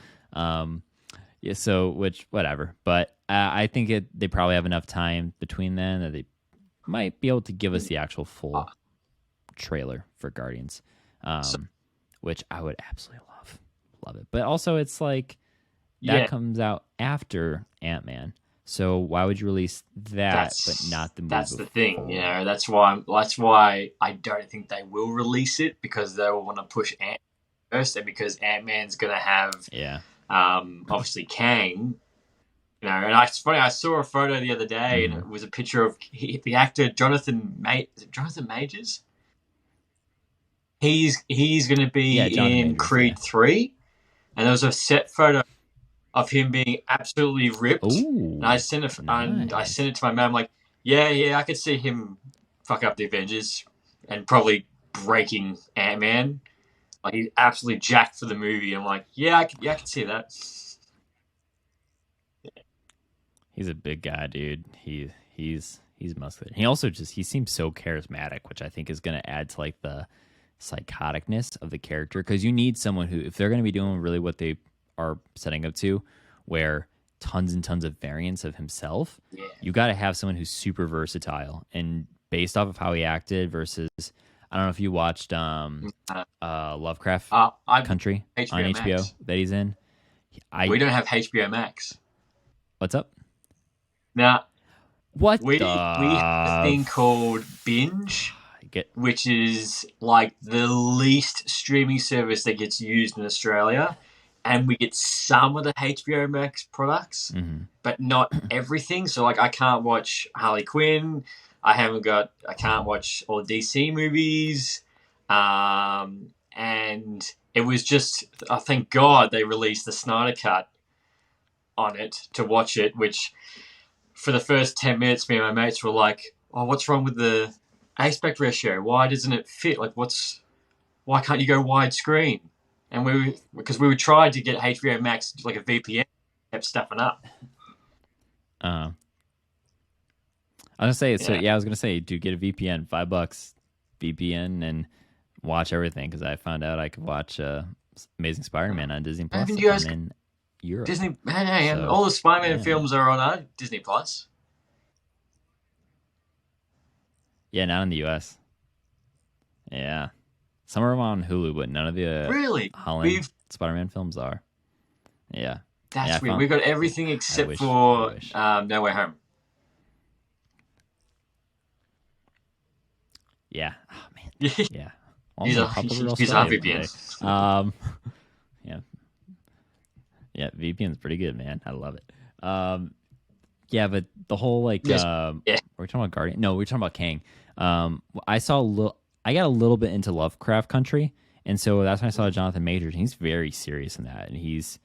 Yeah, so whatever, but I think they probably have enough time between then that they might be able to give us the actual full trailer for Guardians, which I would absolutely love it. But also, it's like that comes out after Ant-Man, so why would you release that but not the movie? That's the thing, you know. That's why I don't think they will release it because they will want to push Ant first, and because Ant-Man's gonna have obviously Kang, you know, and it's funny. I saw a photo the other day, and it was a picture of the actor Jonathan Majors. He's going to be in Creed 3, and there was a set photo of him being absolutely ripped. Ooh, and I sent it, and I sent it to my man. I'm like, yeah, I could see him fuck up the Avengers and probably breaking Ant-Man. Like, he's absolutely jacked for the movie. I'm like, I could see that. He's a big guy, dude. He's muscular. He also he seems so charismatic, which I think is going to add to like the psychoticness of the character, because you need someone who, if they're going to be doing really what they are setting up to, where tons and tons of variants of himself, you got to have someone who's super versatile and based off of how he acted versus, I don't know if you watched Lovecraft Country HBO on HBO Max. that he's in. We don't have HBO Max. What's up? Now, What we have a thing called Binge, which is like the least streaming service that gets used in Australia. And we get some of the HBO Max products, but not everything. So, like, I can't watch Harley Quinn. I can't watch all DC movies. And it was just, thank God they released the Snyder Cut on it to watch it, which for the first 10 minutes, me and my mates were like, oh, what's wrong with the aspect ratio? Why doesn't it fit? Like, why can't you go widescreen? And because we were trying to get HBO Max like a VPN, kept stuffing up. I was gonna say, I was gonna say, dude, get a VPN, $5 VPN, and watch everything. Because I found out I could watch Amazing Spider-Man on Disney Plus. Haven't you guys in Europe? Disney? Hey, all the Spider-Man films are on Disney Plus. Yeah, not in the US. Yeah. Some are on Hulu, but none of the really Holland Spider-Man films are. Yeah. That's weird. We've got everything except for No Way Home. Yeah. Oh, man. Yeah. He's our VPN. Yeah. Yeah, VPN's pretty good, man. I love it. Yeah, but the whole we're talking about Guardian. No, we're talking about Kang. I got a little bit into Lovecraft Country, and so that's when I saw Jonathan Majors. And he's very serious in that, and he's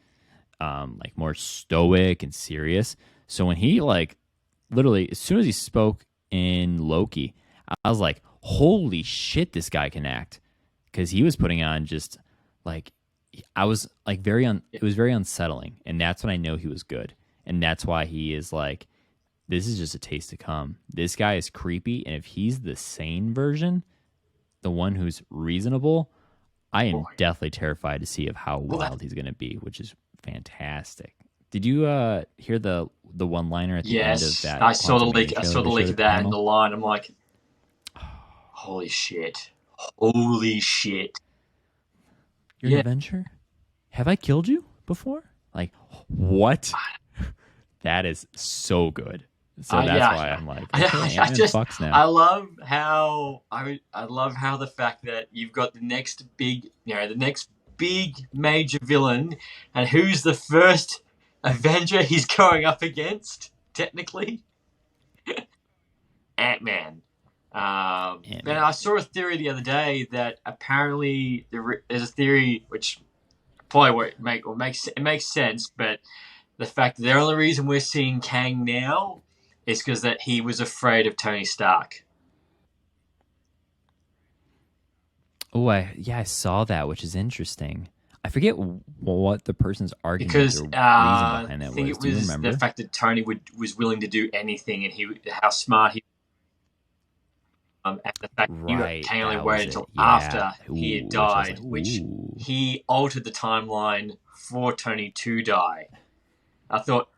like more stoic and serious. So when he literally, as soon as he spoke in Loki, I was like, "Holy shit, this guy can act!" Because he was putting on just like, I was like it was very unsettling, and that's when I know he was good, and that's why he is like, this is just a taste to come. This guy is creepy, and if he's the sane version, the one who's reasonable, I am definitely terrified to see of how wild he's going to be, which is fantastic. Did you hear the one-liner at the end of that? I saw the leak. I saw the leak of that and the line. I'm like, holy shit. Holy shit. You're an Avenger? Have I killed you before? Like, what? That is so good. So that's why I'm like, okay, I love how the fact that you've got the next big major villain, and who's the first Avenger he's going up against? Technically, Ant-Man. And I saw a theory the other day that apparently there's a theory which probably makes sense, but the fact that the only reason we're seeing Kang now is because that he was afraid of Tony Stark. Oh, I saw that, which is interesting. I forget what the person's argument or reason behind that was. I think it was the fact that Tony was willing to do anything, and how smart he. And the fact that Kang only waited until after he had died, which he altered the timeline for Tony to die. I thought,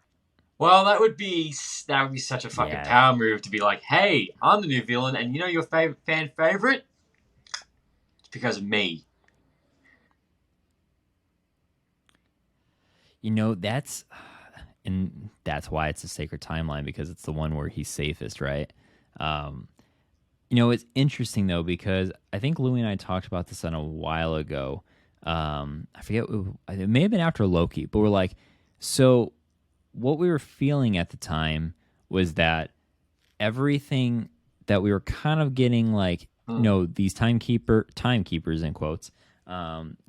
well, that would be such a fucking power move to be like, hey, I'm the new villain, and you know your fan favorite? It's because of me. You know, that's why it's a sacred timeline, because it's the one where he's safest, right? You know, it's interesting though, because I think Louie and I talked about this a while ago. I forget, it may have been after Loki, but we're like, so what we were feeling at the time was that everything that we were kind of getting, like, you know, these timekeepers in quotes,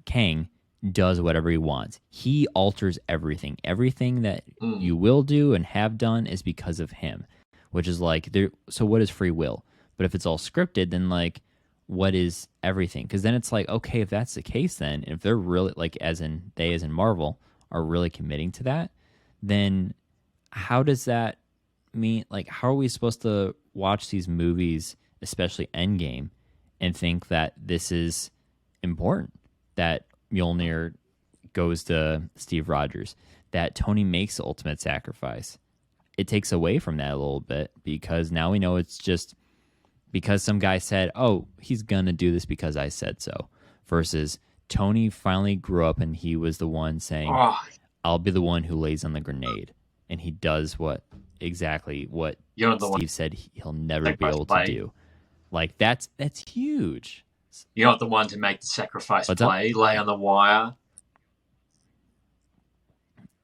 Kang does whatever he wants. He alters everything. Everything that you will do and have done is because of him, which is like, so what is free will? But if it's all scripted, then like, what is everything? Because then it's like, okay, if that's the case, then if they're really like, as in Marvel are really committing to that, then how does that mean? Like, how are we supposed to watch these movies, especially Endgame, and think that this is important? That Mjolnir goes to Steve Rogers, that Tony makes the ultimate sacrifice. It takes away from that a little bit because now we know it's just because some guy said, oh, he's going to do this because I said so, versus Tony finally grew up and he was the one saying, Oh, I'll be the one who lays on the grenade. And he does exactly what you're not the one. Steve said he'll never be Sacrifice able play. to do. Like, that's huge. You're not the one to make the sacrifice What's play, lay on the wire.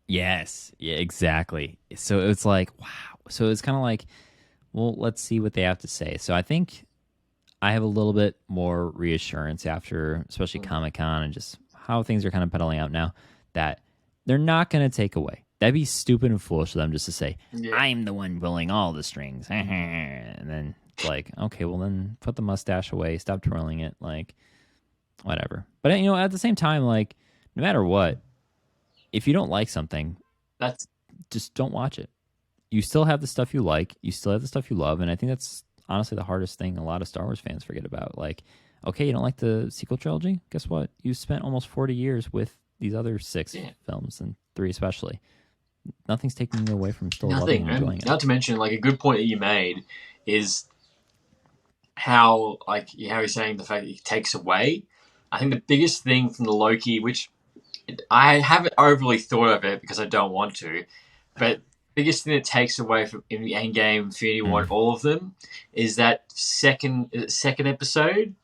Yes. Yeah, exactly. So it's like, wow. So it's kind of like, well, let's see what they have to say. So I think I have a little bit more reassurance after, especially Comic-Con and just how things are kind of pedaling out now, that they're not going to take away. That'd be stupid and foolish for them just to say, I'm the one pulling all the strings. And then it's like, okay, well then put the mustache away, stop twirling it, like, whatever. But, at the same time, like, no matter what, if you don't like something, just don't watch it. You still have the stuff you like, you still have the stuff you love, and I think that's honestly the hardest thing a lot of Star Wars fans forget about. Like, okay, you don't like the sequel trilogy? Guess what? You spent almost 40 years with these other 6 films, and 3 especially. Nothing's taking you away from still loving and enjoying it. Not to mention, like, a good point that you made is how you're saying the fact that it takes away. I think the biggest thing from the Loki, which I haven't overly thought of it because I don't want to, but biggest thing that takes away from in the Endgame, Infinity War, all of them, is that second episode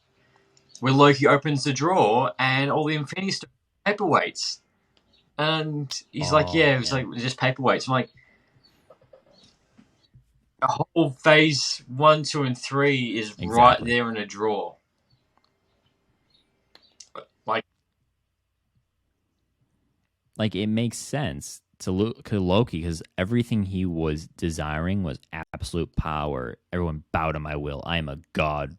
where Loki opens the drawer and all the Infinity Stones are paperweights, and he's like, it's like just paperweights. I'm like, the whole phase 1, 2, and 3 is right there in a drawer. Like, it makes sense to Loki because everything he was desiring was absolute power. Everyone bow to my will. I am a god,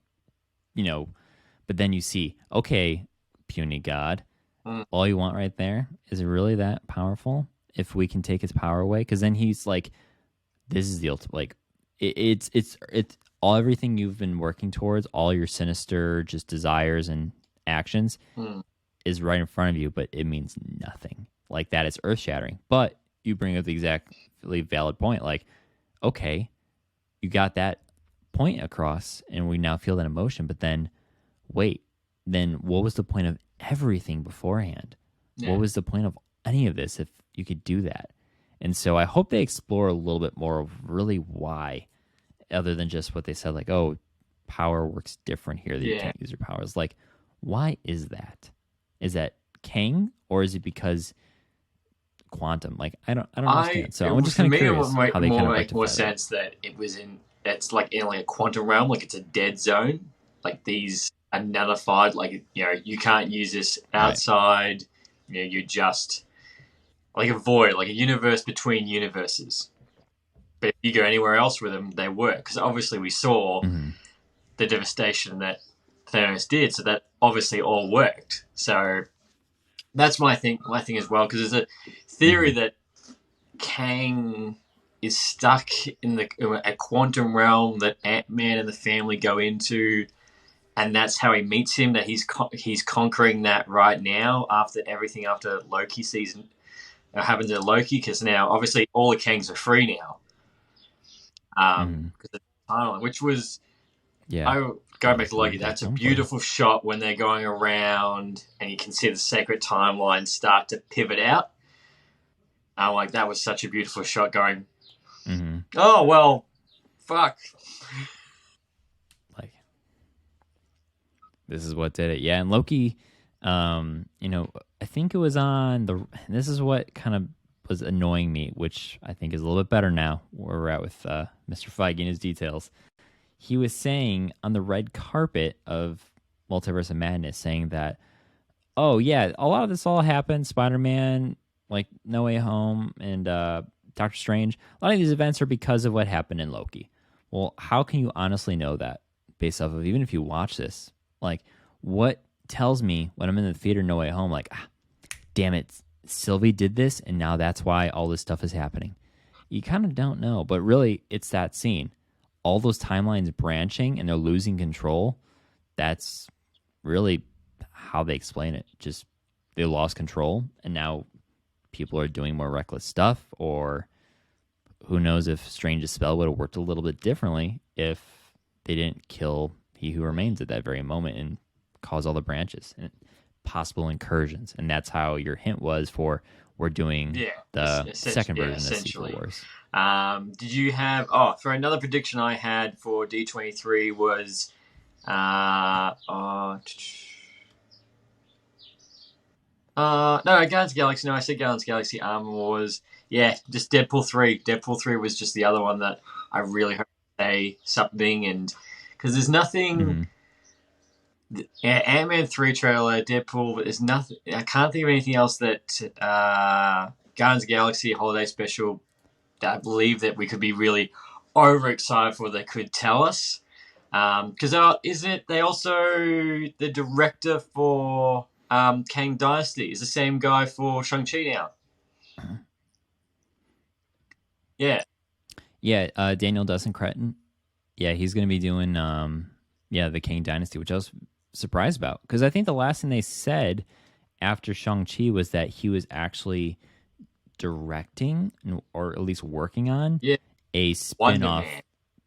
But then you see, okay, puny god, all you want right there is it really that powerful? If we can take his power away, because then he's like, this is the ultimate. Like, it's all everything you've been working towards, all your sinister just desires and actions is right in front of you, but it means nothing. Like, that is earth-shattering. But you bring up the exactly valid point. Like, okay, you got that point across, and we now feel that emotion. But then, wait, then what was the point of everything beforehand? Yeah. What was the point of any of this if you could do that? And so I hope they explore a little bit more of really why, other than just what they said, like, oh, power works different here, that you can't use your powers. Like, why is that? Is that Kang, or is it because quantum? Like, I don't understand. So I'm just kind of curious how they kind of make more sense that it's like in like a quantum realm, like it's a dead zone. Like, these are nullified. Like, you can't use this outside. Right. You're just like a void, like a universe between universes. But if you go anywhere else with them, they work. Because obviously we saw the devastation that Thanos did, so that obviously all worked. So that's my thing as well, because there's a theory that Kang is stuck in a quantum realm that Ant-Man and the family go into, and that's how he meets him, that he's conquering that right now after Loki season happens at Loki, because now obviously all the Kangs are free now. Because of the timeline, which was going back to Loki, that's a beautiful shot when they're going around and you can see the sacred timeline start to pivot out. Like, that was such a beautiful shot going, oh, well, fuck. Like, this is what did it. Yeah, and Loki, I think it was on this is what kind of was annoying me, which I think is a little bit better now, where we're at with Mr. Feige and his details. He was saying on the red carpet of Multiverse of Madness, saying that, oh, yeah, a lot of this all happened. Spider-Man, like No Way Home, and Doctor Strange. A lot of these events are because of what happened in Loki. Well, how can you honestly know that based off of, even if you watch this? Like, what tells me when I'm in the theater No Way Home, like, damn it, Sylvie did this, and now that's why all this stuff is happening. you kind of don't know. But really, it's that scene. All those timelines branching and they're losing control. That's really how they explain it. Just they lost control, and now people are doing more reckless stuff, or who knows if Strange's spell would have worked a little bit differently if they didn't kill He Who Remains at that very moment and cause all the branches and possible incursions. And that's how your hint was for we're doing the second version of Secret Wars. Did you have... for another prediction I had for D23 was... no, Guardians of the Galaxy. No, I said Guardians of the Galaxy Armor Wars. Yeah, just Deadpool 3. Deadpool 3 was just the other one that I really hope they something. And because there's nothing... Mm-hmm. Ant-Man 3 trailer, Deadpool, but there's nothing... I can't think of anything else that Guardians of the Galaxy Holiday Special that I believe that we could be really overexcited for they could tell us. Because isn't it... They also... The director for Kang Dynasty is the same guy for Shang-Chi now. Yeah. Yeah, Daniel Dustin Cretton. Yeah, he's going to be doing the Kang Dynasty, which I was surprised about. Because I think the last thing they said after Shang-Chi was that he was actually directing, or at least working on, a spin-off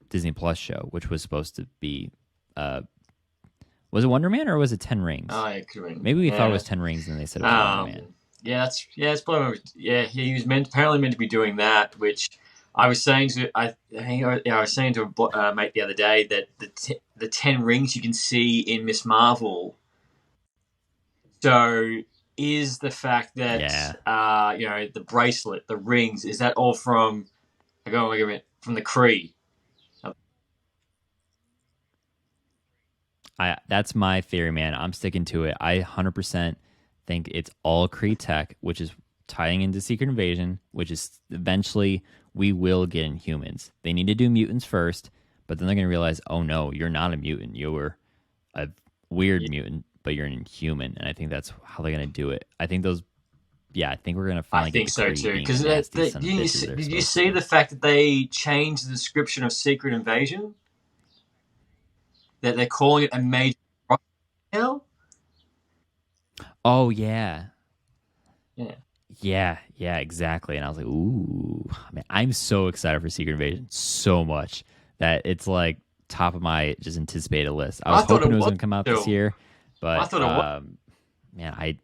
Disney Plus show, which was supposed to be... was it Wonder Man or was it 10 Rings? Oh, it could have been. Maybe we thought it was 10 Rings and they said it was Wonder Man. It's probably... Yeah, he was apparently meant to be doing that, which... I was saying to I was saying to a mate the other day that the 10 rings you can see in Miss Marvel. So is the fact that the bracelet, the rings, is that all from the Kree? That's my theory, man. I'm sticking to it. I 100% think it's all Kree tech, which is tying into Secret Invasion, which is eventually we will get Inhumans. They need to do mutants first, but then they're going to realize, oh no, you're not a mutant. You're a weird mutant, but you're an Inhuman. And I think that's how they're going to do it. I think we're going to finally get the Kree. I think so too. Because did you see the fact that they changed the description of Secret Invasion? That they're calling it a major now? Oh, yeah. Yeah, exactly. And I was like, ooh, man, I'm so excited for Secret Invasion so much that it's like top of my just anticipated list. I was hoping it was going to come out this year, but I thought it was. Man,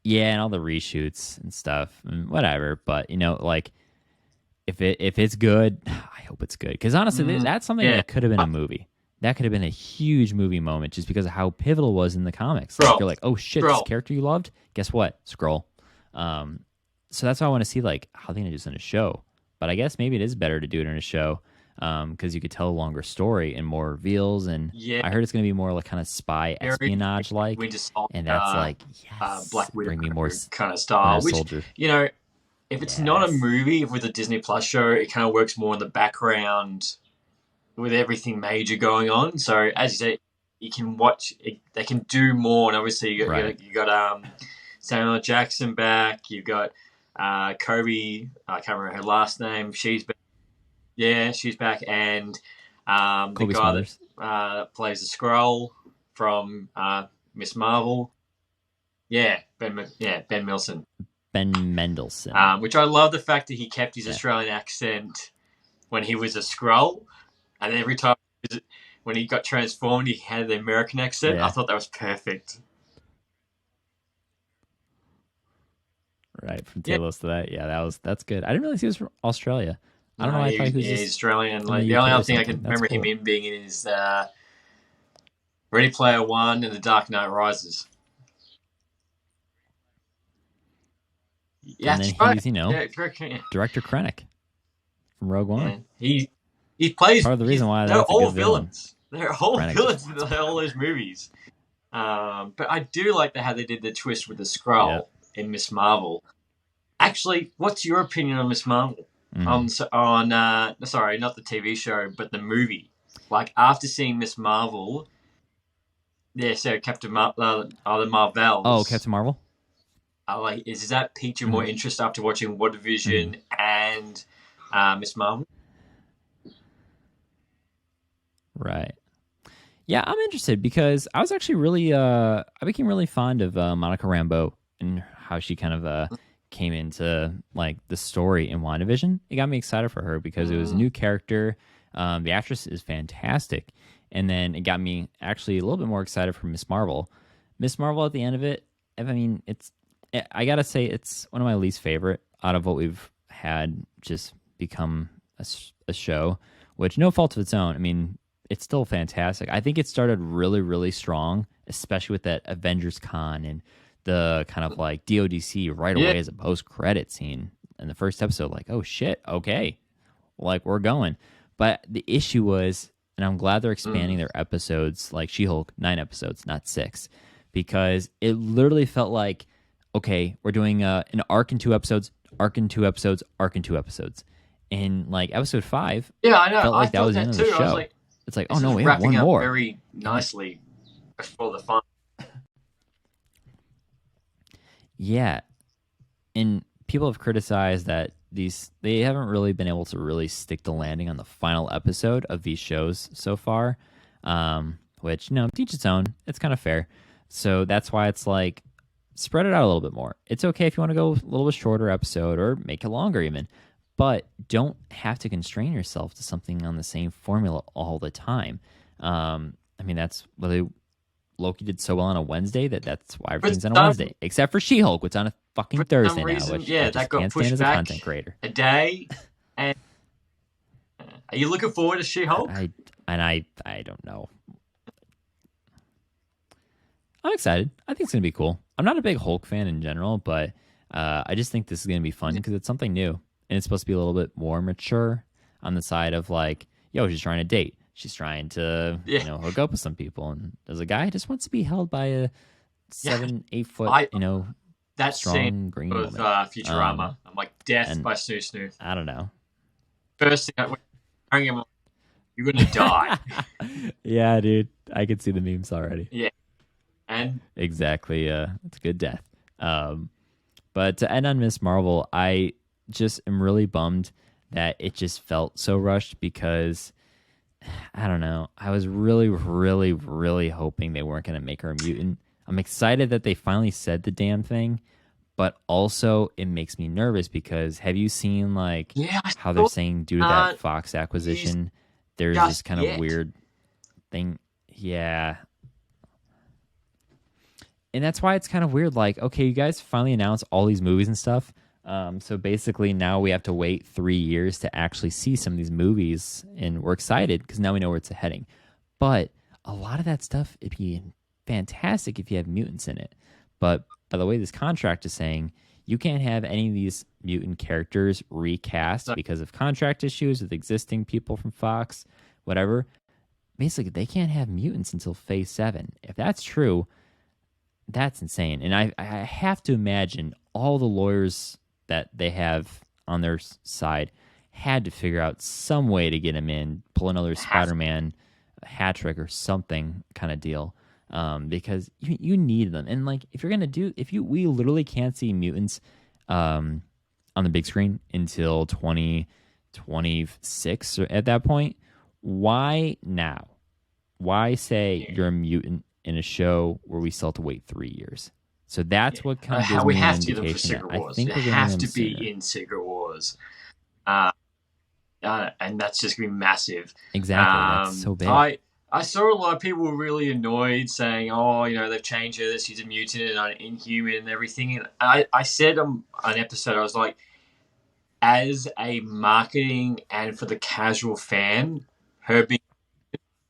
and all the reshoots and stuff and whatever. But if it's good, I hope it's good. Because honestly, that's something that could have been a movie. That could have been a huge movie moment just because of how pivotal it was in the comics. Like, you're like, oh shit, this character you loved? Guess what? Skrull. So that's why I want to see how they're going to do this in a show. But I guess maybe it is better to do it in a show because you could tell a longer story and more reveals. And I heard it's going to be more kind of spy espionage like. And that's yes, Black Widow bring me more kind of style. Which, soldier. If it's not a movie with a Disney Plus show, it kind of works more in the background with everything major going on. So as you say, you can watch it, they can do more, and obviously you got Samuel L. Jackson back, you've got Kobe, I can't remember her last name, she's back. She's back, and the guy that plays the Skrull from Miss Marvel, Ben Mendelsohn. Ben Mendelsohn. Which I love the fact that he kept his Australian accent when he was a Skrull. And every time when he got transformed, he had the American accent. I thought that was perfect. Right, from Talos to that. Yeah, that's good. I didn't realize he was from Australia. I don't know. I thought he was just Australian. The only other thing I can remember him in being in is Ready Player One and The Dark Knight Rises. Yeah, and then he's, Director Krennic from Rogue One. Yeah. He plays... Part of the reason why they're all villains. They're all villains in all those movies. But I do like how they did the twist with the Skrull in Miss Marvel. Actually, what's your opinion on Miss Marvel? Mm-hmm. Sorry, not the TV show, but the movie. After seeing Miss Marvel... Yeah, so Captain Marvel... the Marvels. Oh, Captain Marvel? Is that piqued your more interest after watching WandaVision and Miss Marvel? Right. Yeah, I'm interested because I was actually really I became really fond of Monica Rambeau and how she kind of came into like the story in WandaVision. It got me excited for her because it was a new character. The actress is fantastic. And then it got me actually a little bit more excited for Miss Marvel. Miss Marvel at the end of it, I mean, I gotta say it's one of my least favorite out of what we've had just become a show, which no fault of its own. I mean, it's still fantastic. I think it started really, really strong, especially with that Avengers Con and the kind of like DODC right away as a post-credit scene in the first episode. Like, oh shit, okay, like we're going. But the issue was, and I'm glad they're expanding their episodes, like She-Hulk, 9 episodes, not 6, because it literally felt like, okay, we're doing an arc in 2 episodes, arc in 2 episodes, arc in 2 episodes. And like episode 5, Yeah, I know. felt like I that thought was the that end of too. the I was show. like, It's like, oh this no, is we have one wrapping up more. very nicely before the final. Yeah. And people have criticized that they haven't really been able to really stick the landing on the final episode of these shows so far. Which, teach its own. It's kind of fair. So that's why it's like, spread it out a little bit more. It's okay if you want to go a little bit shorter episode or make it longer even, but don't have to constrain yourself to something on the same formula all the time. I mean, that's what Loki did so well on a Wednesday that's why everything's on a Wednesday, except for She-Hulk, which on a fucking Thursday now, which I just that got can't pushed stand as a back content creator. a day. And are you looking forward to She-Hulk? I don't know. I'm excited. I think it's gonna be cool. I'm not a big Hulk fan in general, but I just think this is gonna be fun because it's something new and it's supposed to be a little bit more mature on the side of like, yo, she's trying to date. She's trying to, hook up with some people, and there's a guy who just wants to be held by a 7-8 foot, that strong scene green with woman. Futurama. I'm like, death by Snoo Snoo. I don't know. First thing you're gonna die. Yeah, dude, I could see the memes already. Yeah, and exactly. It's a good death. But to end on Miss Marvel, I just am really bummed that it just felt so rushed because I don't know. I was really, really, really hoping they weren't going to make her a mutant. I'm excited that they finally said the damn thing, but also it makes me nervous because have you seen like how they're saying due to that Fox acquisition, there's this kind of weird thing. Yeah. And that's why it's kind of weird. Like, okay, you guys finally announced all these movies and stuff. So basically now we have to wait 3 years to actually see some of these movies, and we're excited because now we know where it's heading. But a lot of that stuff, it'd be fantastic if you have mutants in it. But by the way this contract is saying, you can't have any of these mutant characters recast because of contract issues with existing people from Fox, whatever. Basically, they can't have mutants until Phase 7. If that's true, that's insane. And I have to imagine all the lawyers that they have on their side had to figure out some way to get him in, pull another Spider-Man hat trick or something kind of deal, because you need them. And like, if we literally can't see mutants on the big screen until 2026 or at that point, why now? Why say you're a mutant in a show where we still have to wait 3 years? So that's what kind of gives me an indication that I think we're going to have to be in Secret Wars. And that's just going to be massive. Exactly. That's so big. I saw a lot of people were really annoyed saying, oh, they've changed her, she's a mutant and an inhuman and everything. And I said on an episode, I was like, as a marketing and for the casual fan, her being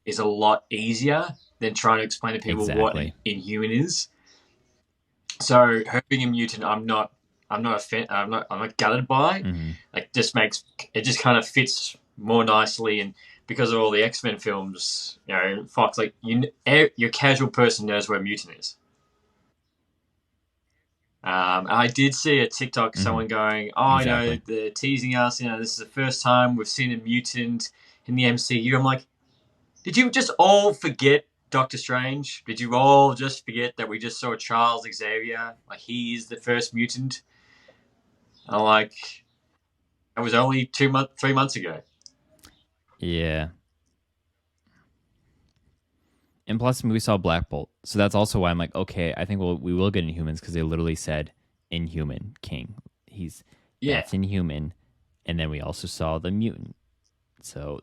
is a lot easier than trying to explain to people what an inhuman is. So her being a mutant, I'm not gutted by. Mm-hmm. Like, just kind of fits more nicely, and because of all the X-Men films, Fox, like your casual person knows what a mutant is. I did see a TikTok, someone going, they're teasing us. This is the first time we've seen a mutant in the MCU. I'm like, did you just all forget Doctor Strange, did you all just forget that we just saw Charles Xavier? Like, he is the first mutant. And like, it was only 3 months ago. Yeah. And plus, we saw Black Bolt. So that's also why I'm like, okay, I think we will get Inhumans because they literally said Inhuman King. That's Inhuman. And then we also saw the mutant. So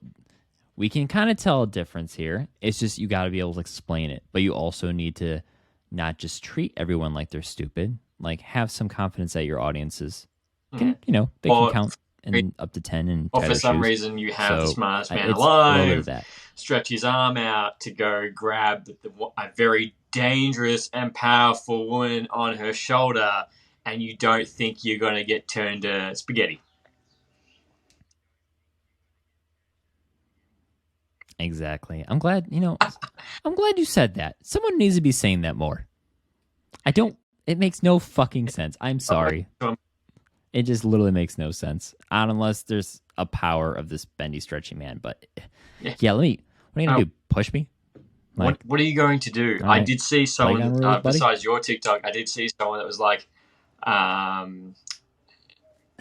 we can kind of tell a difference here. It's just you got to be able to explain it. But you also need to not just treat everyone like they're stupid. Like, have some confidence that your audiences can, they can count up to 10 and or for some reason you have the smartest man alive stretch his arm out to go grab a very dangerous and powerful woman on her shoulder, and you don't think you're going to get turned to spaghetti. Exactly. I'm glad you said that. Someone needs to be saying that more. It makes no fucking sense. I'm sorry. It just literally makes no sense. Unless there's a power of this bendy, stretchy man. But yeah, what are you going to do? Push me? What are you going to do? I did see someone, besides your TikTok, I did see someone that was like, it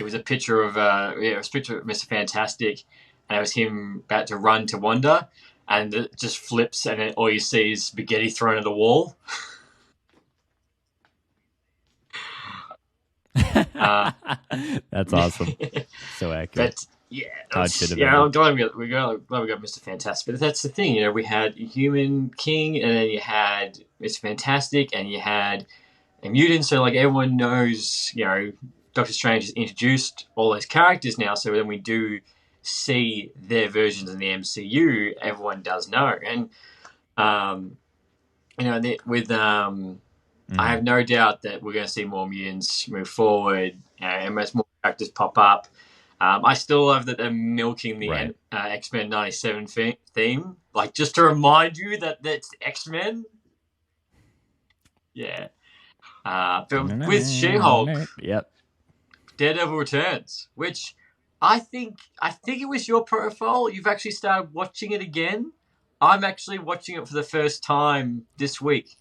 was a picture of Mr. Fantastic, and it was him about to run to Wanda, and it just flips, and then all you see is spaghetti thrown at the wall. That's awesome. So accurate. But I'm glad we got Mr. Fantastic. But that's the thing, we had Human King, and then you had Mr. Fantastic, and you had a mutant. So like everyone knows, Doctor Strange has introduced all those characters now. So when we do see their versions in the MCU, everyone does know. And I have no doubt that we're going to see more mutants move forward, and as more characters pop up. I still love that they're milking the X-Men 97 theme. Like, just to remind you that that's X-Men. Yeah. But with She-Hulk, Daredevil returns, which I think it was your profile. You've actually started watching it again. I'm actually watching it for the first time this week.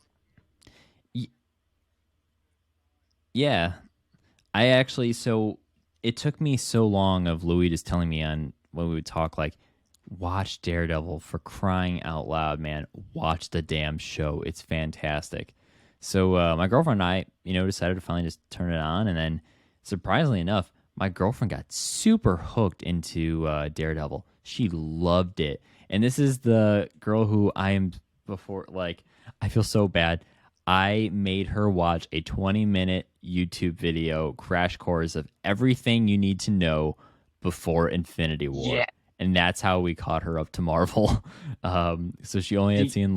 Yeah, so it took me so long of Louis just telling me when we would talk, like, watch Daredevil, for crying out loud, man. Watch the damn show. It's fantastic. So my girlfriend and I, decided to finally just turn it on. And then, surprisingly enough, my girlfriend got super hooked into Daredevil. She loved it. And this is the girl who I am before, like, I feel so bad. I made her watch a 20-minute YouTube video crash course of everything you need to know before Infinity War. Yeah. And that's how we caught her up to Marvel. So she only had seen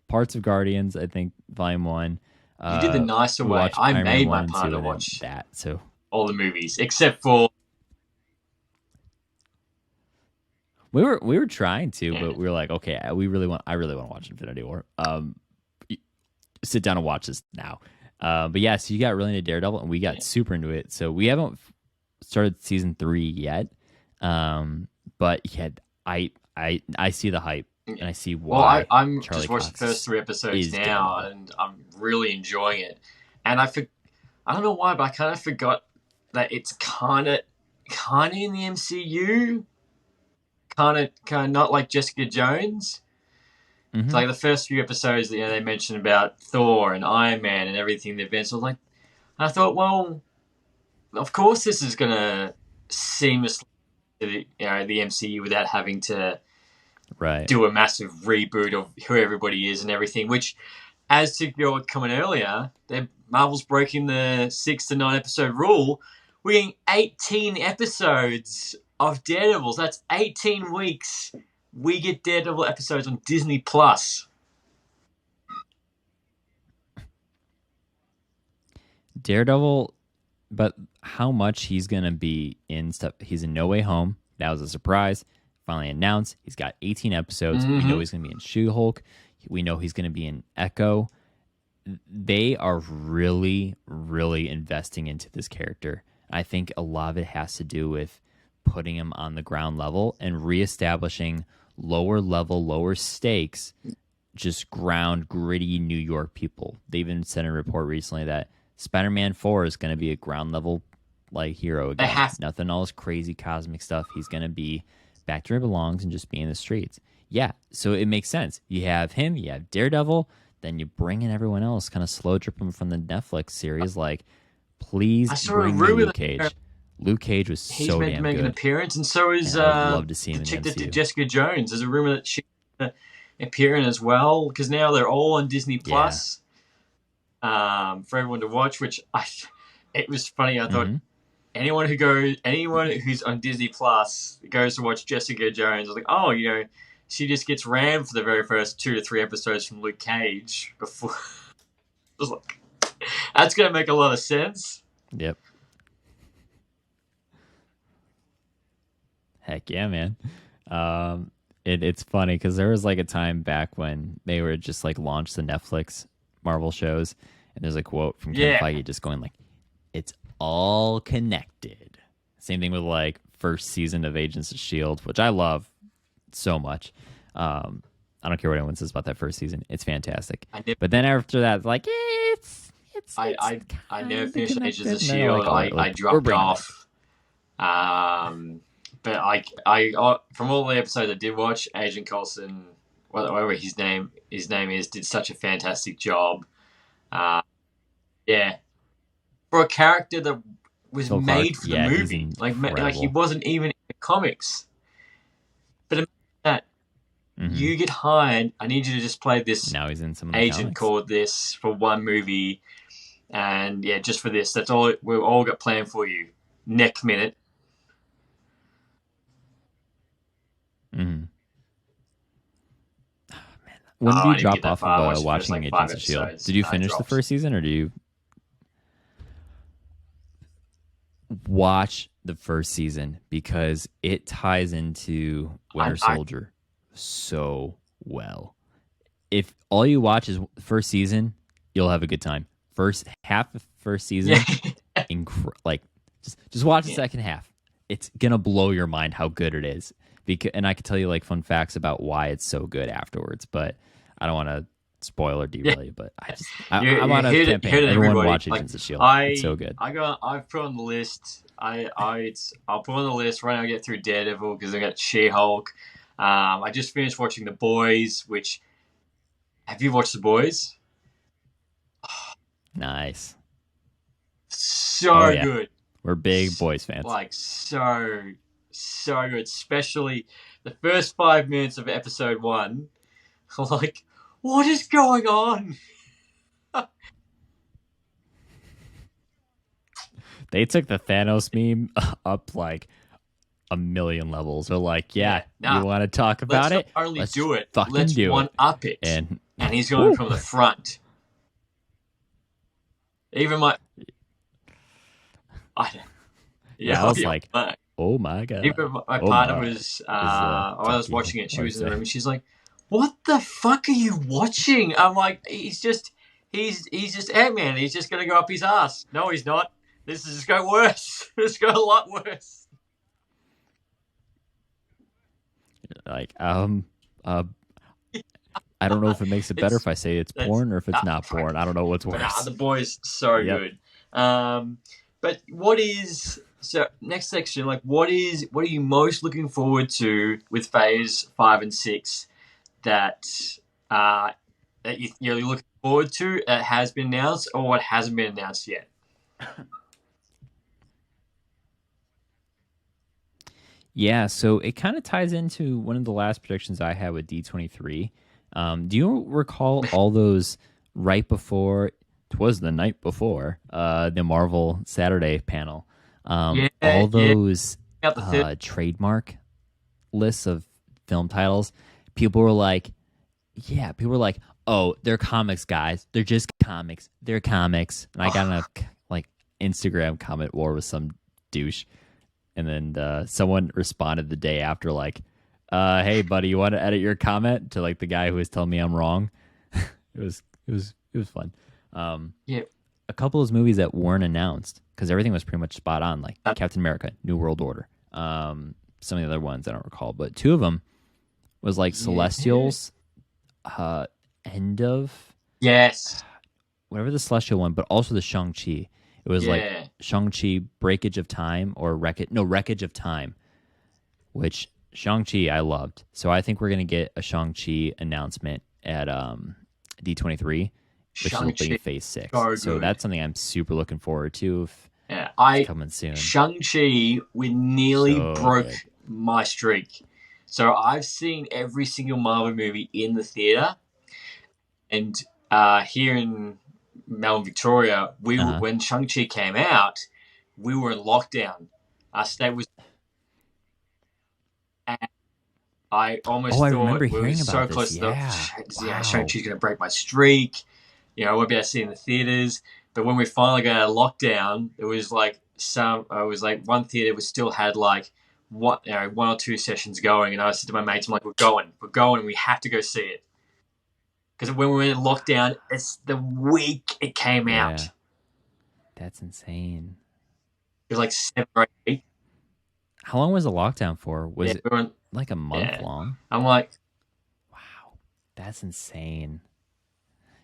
parts of Guardians, I think, Volume 1. You did the nicer way. I made my partner watch that. So all the movies, except for... We were trying to, but we were like, okay, I really want to watch Infinity War. Sit down and watch this now. But yeah, so you got really into Daredevil, and we got super into it. So we haven't started season 3 yet. But yeah, I see the hype, and I see why. Well, I'm Charlie just watched the first 3 episodes now, and I'm really enjoying it. And I don't know why, but I kind of forgot that it's kind of in the MCU, kind of not like Jessica Jones. Mm-hmm. It's like the first few episodes that they mentioned about Thor and Iron Man and everything they've been. So I thought, well, of course this is gonna seamlessly to the MCU without having to do a massive reboot of who everybody is and everything. Which, as to your comment earlier, Marvel's breaking the 6 to 9 episode rule. We're getting 18 episodes of Daredevils. That's 18 weeks. We get Daredevil episodes on Disney Plus. Daredevil, but how much he's gonna be in stuff? He's in No Way Home. That was a surprise. Finally announced. He's got 18 episodes. Mm-hmm. We know he's gonna be in She-Hulk. We know he's gonna be in Echo. They are really, really investing into this character. I think a lot of it has to do with putting him on the ground level and reestablishing lower level, lower stakes just ground, gritty New York people. They even sent a report recently that Spider-Man 4 is going to be a ground level like hero again. Nothing all this crazy cosmic stuff. He's going to be back to where he belongs and just be in the streets. Yeah, so it makes sense. You have him, you have Daredevil, then you bring in everyone else, kind of slow drip them from the Netflix series. Like, please bring me Luke Cage. Luke Cage was so damn good. He's meant to make an appearance, and so is I'd love to see him the chick in the MCU. that Jessica Jones. There's a rumor that she's going to appear in as well, because now they're all on Disney Plus for everyone to watch. It was funny. I thought anyone who's on Disney Plus goes to watch Jessica Jones. I was like, oh, she just gets rammed for the very first 2 to 3 episodes from Luke Cage before. I was like, that's going to make a lot of sense. Yep. Heck yeah, man. It's funny because there was like a time back when they were just like launched the Netflix Marvel shows, and there's a quote from Kevin Feige just going like, "It's all connected." Same thing with like first season of Agents of S.H.I.E.L.D., which I love so much. I don't care what anyone says about that first season; it's fantastic. But then after that, like I never finished Agents of S.H.I.E.L.D. I dropped off. But I from all the episodes I did watch, Agent Coulson, whatever his name is, did such a fantastic job. For a character that was made for the movie, like he wasn't even in the comics. But that you get hired, I need you to just play this. Now he's in some of the agent comics. Called this for one movie, and just for this. That's all we've all got planned for you. Next minute. Mm-hmm. Oh, man. When did you drop off of watching Agents of S.H.I.E.L.D.? Did you finish the first season, or do you watch the first season? Because it ties into Winter Soldier so well. If all you watch is the first season, you'll have a good time. First half of first season, just watch the second half. It's gonna blow your mind how good it is. And I could tell you like fun facts about why it's so good afterwards, but I don't want to spoil or derail you. But I'm on a campaign. Everyone watch Agents of S.H.I.E.L.D. It's so good. I've put on the list. I'll put on the list right now. I get through Daredevil because I got She-Hulk. I just finished watching The Boys. Have you watched The Boys? Nice. So good. We're big Boys fans. Like so good, especially the first 5 minutes of episode 1. Like, what is going on? They took the Thanos meme up like a million levels. They're like, you want to talk about it? Let's do it. Let's one-up it. And he's going from the front. Even I was like, oh my god! Even my partner was. I was watching it. She was in the room. And she's like, "What the fuck are you watching?" I'm like, "He's just Ant-Man. He's just gonna go up his ass." No, he's not. This is just go worse. It's going a lot worse. Like, I don't know if it makes it better if I say it's porn or if it's not porn. I don't know what's worse. The Boys so good. But what is next section? Like, what are you most looking forward to with Phase 5 and 6 that you're looking forward to that has been announced or what hasn't been announced yet? Yeah, so it kind of ties into one of the last predictions I had with D23. Do you recall all those right before? It was the night before the Marvel Saturday panel. All those trademark lists of film titles. People were like, "Oh, they're comics, guys. They're just comics. They're comics." And I got in a Instagram comment war with some douche, and then someone responded the day after like, "Hey, buddy, you want to edit your comment?" to like the guy who was telling me I'm wrong. It was fun. A couple of those movies that weren't announced because everything was pretty much spot on, like Captain America, New World Order. Some of the other ones I don't recall, but 2 of them was like Celestials, end of Yes. whatever the Celestial one, but also the Shang-Chi. It was like Yeah. Shang-Chi Breakage of Time or Wreckage of Time, which Shang-Chi I loved. So I think we're going to get a Shang-Chi announcement at D23, which is opening Shang-Chi. Phase 6. So So good. that's something I'm super looking forward to. If Yeah. it's coming soon. Shang-Chi, we nearly So broke good. my streak. So I've seen every single Marvel movie in the theater. And here in Melbourne, Victoria, when Shang-Chi came out, we were in lockdown. Our state was... I almost I thought remember we were hearing so about close this. to the... Wow. Shang-Chi's going to break my streak. I won't be able to see it in the theaters. But when we finally got out of lockdown, it was like one theater was still had like one or two sessions going, and I said to my mates, I'm like, we're going, we have to go see it. Because when we were in lockdown, it's the week it came out. That's insane. It was like 7 or 8 weeks. How long was the lockdown for? Was it we like a month long? I'm like, wow, that's insane.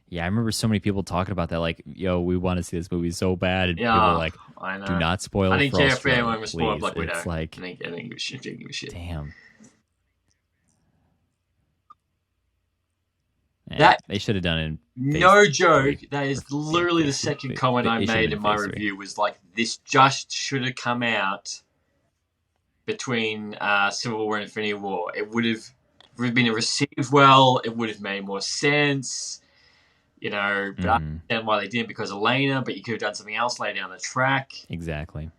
Yeah, I remember so many people talking about that. Like, yo, we want to see this movie so bad, and people were like, I know. do not spoil it. I didn't for care if Australia, anyone was spoiled. please. Like we It's don't. like, I didn't give a shit. Damn. Yeah, That they should have done it. No joke. 3, that is literally the second comment I made in my review. Was like, this just should have come out between Civil War and Infinity War. It would have been received well. It would have made more sense. But I understand why they didn't, because of Elena, but you could have done something else later down the track. Exactly.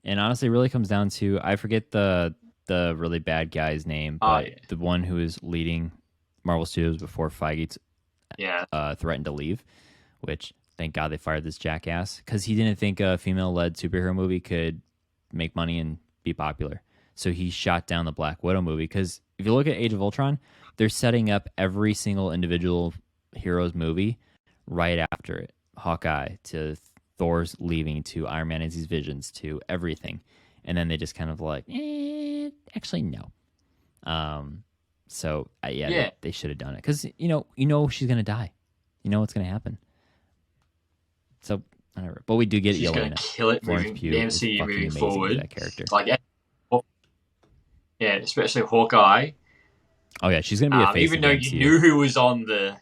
And honestly, it really comes down to, I forget the really bad guy's name, but the one who is leading Marvel Studios before Feige threatened to leave, which thank God they fired this jackass, because he didn't think a female-led superhero movie could make money and be popular. So he shot down the Black Widow movie, because if you look at Age of Ultron, they're setting up every single individual hero's movie right after it. Hawkeye to Thor's leaving to Iron Man and his visions to everything. And then they just kind of like, actually, no. So, they should have done it. Because, you know she's going to die. You know what's going to happen. So, whatever. But we do get She's Yelena. Going to kill it moving, the MCU moving forward. That character. Like, especially Hawkeye. Oh, yeah, she's going to be a face even though you knew who was on the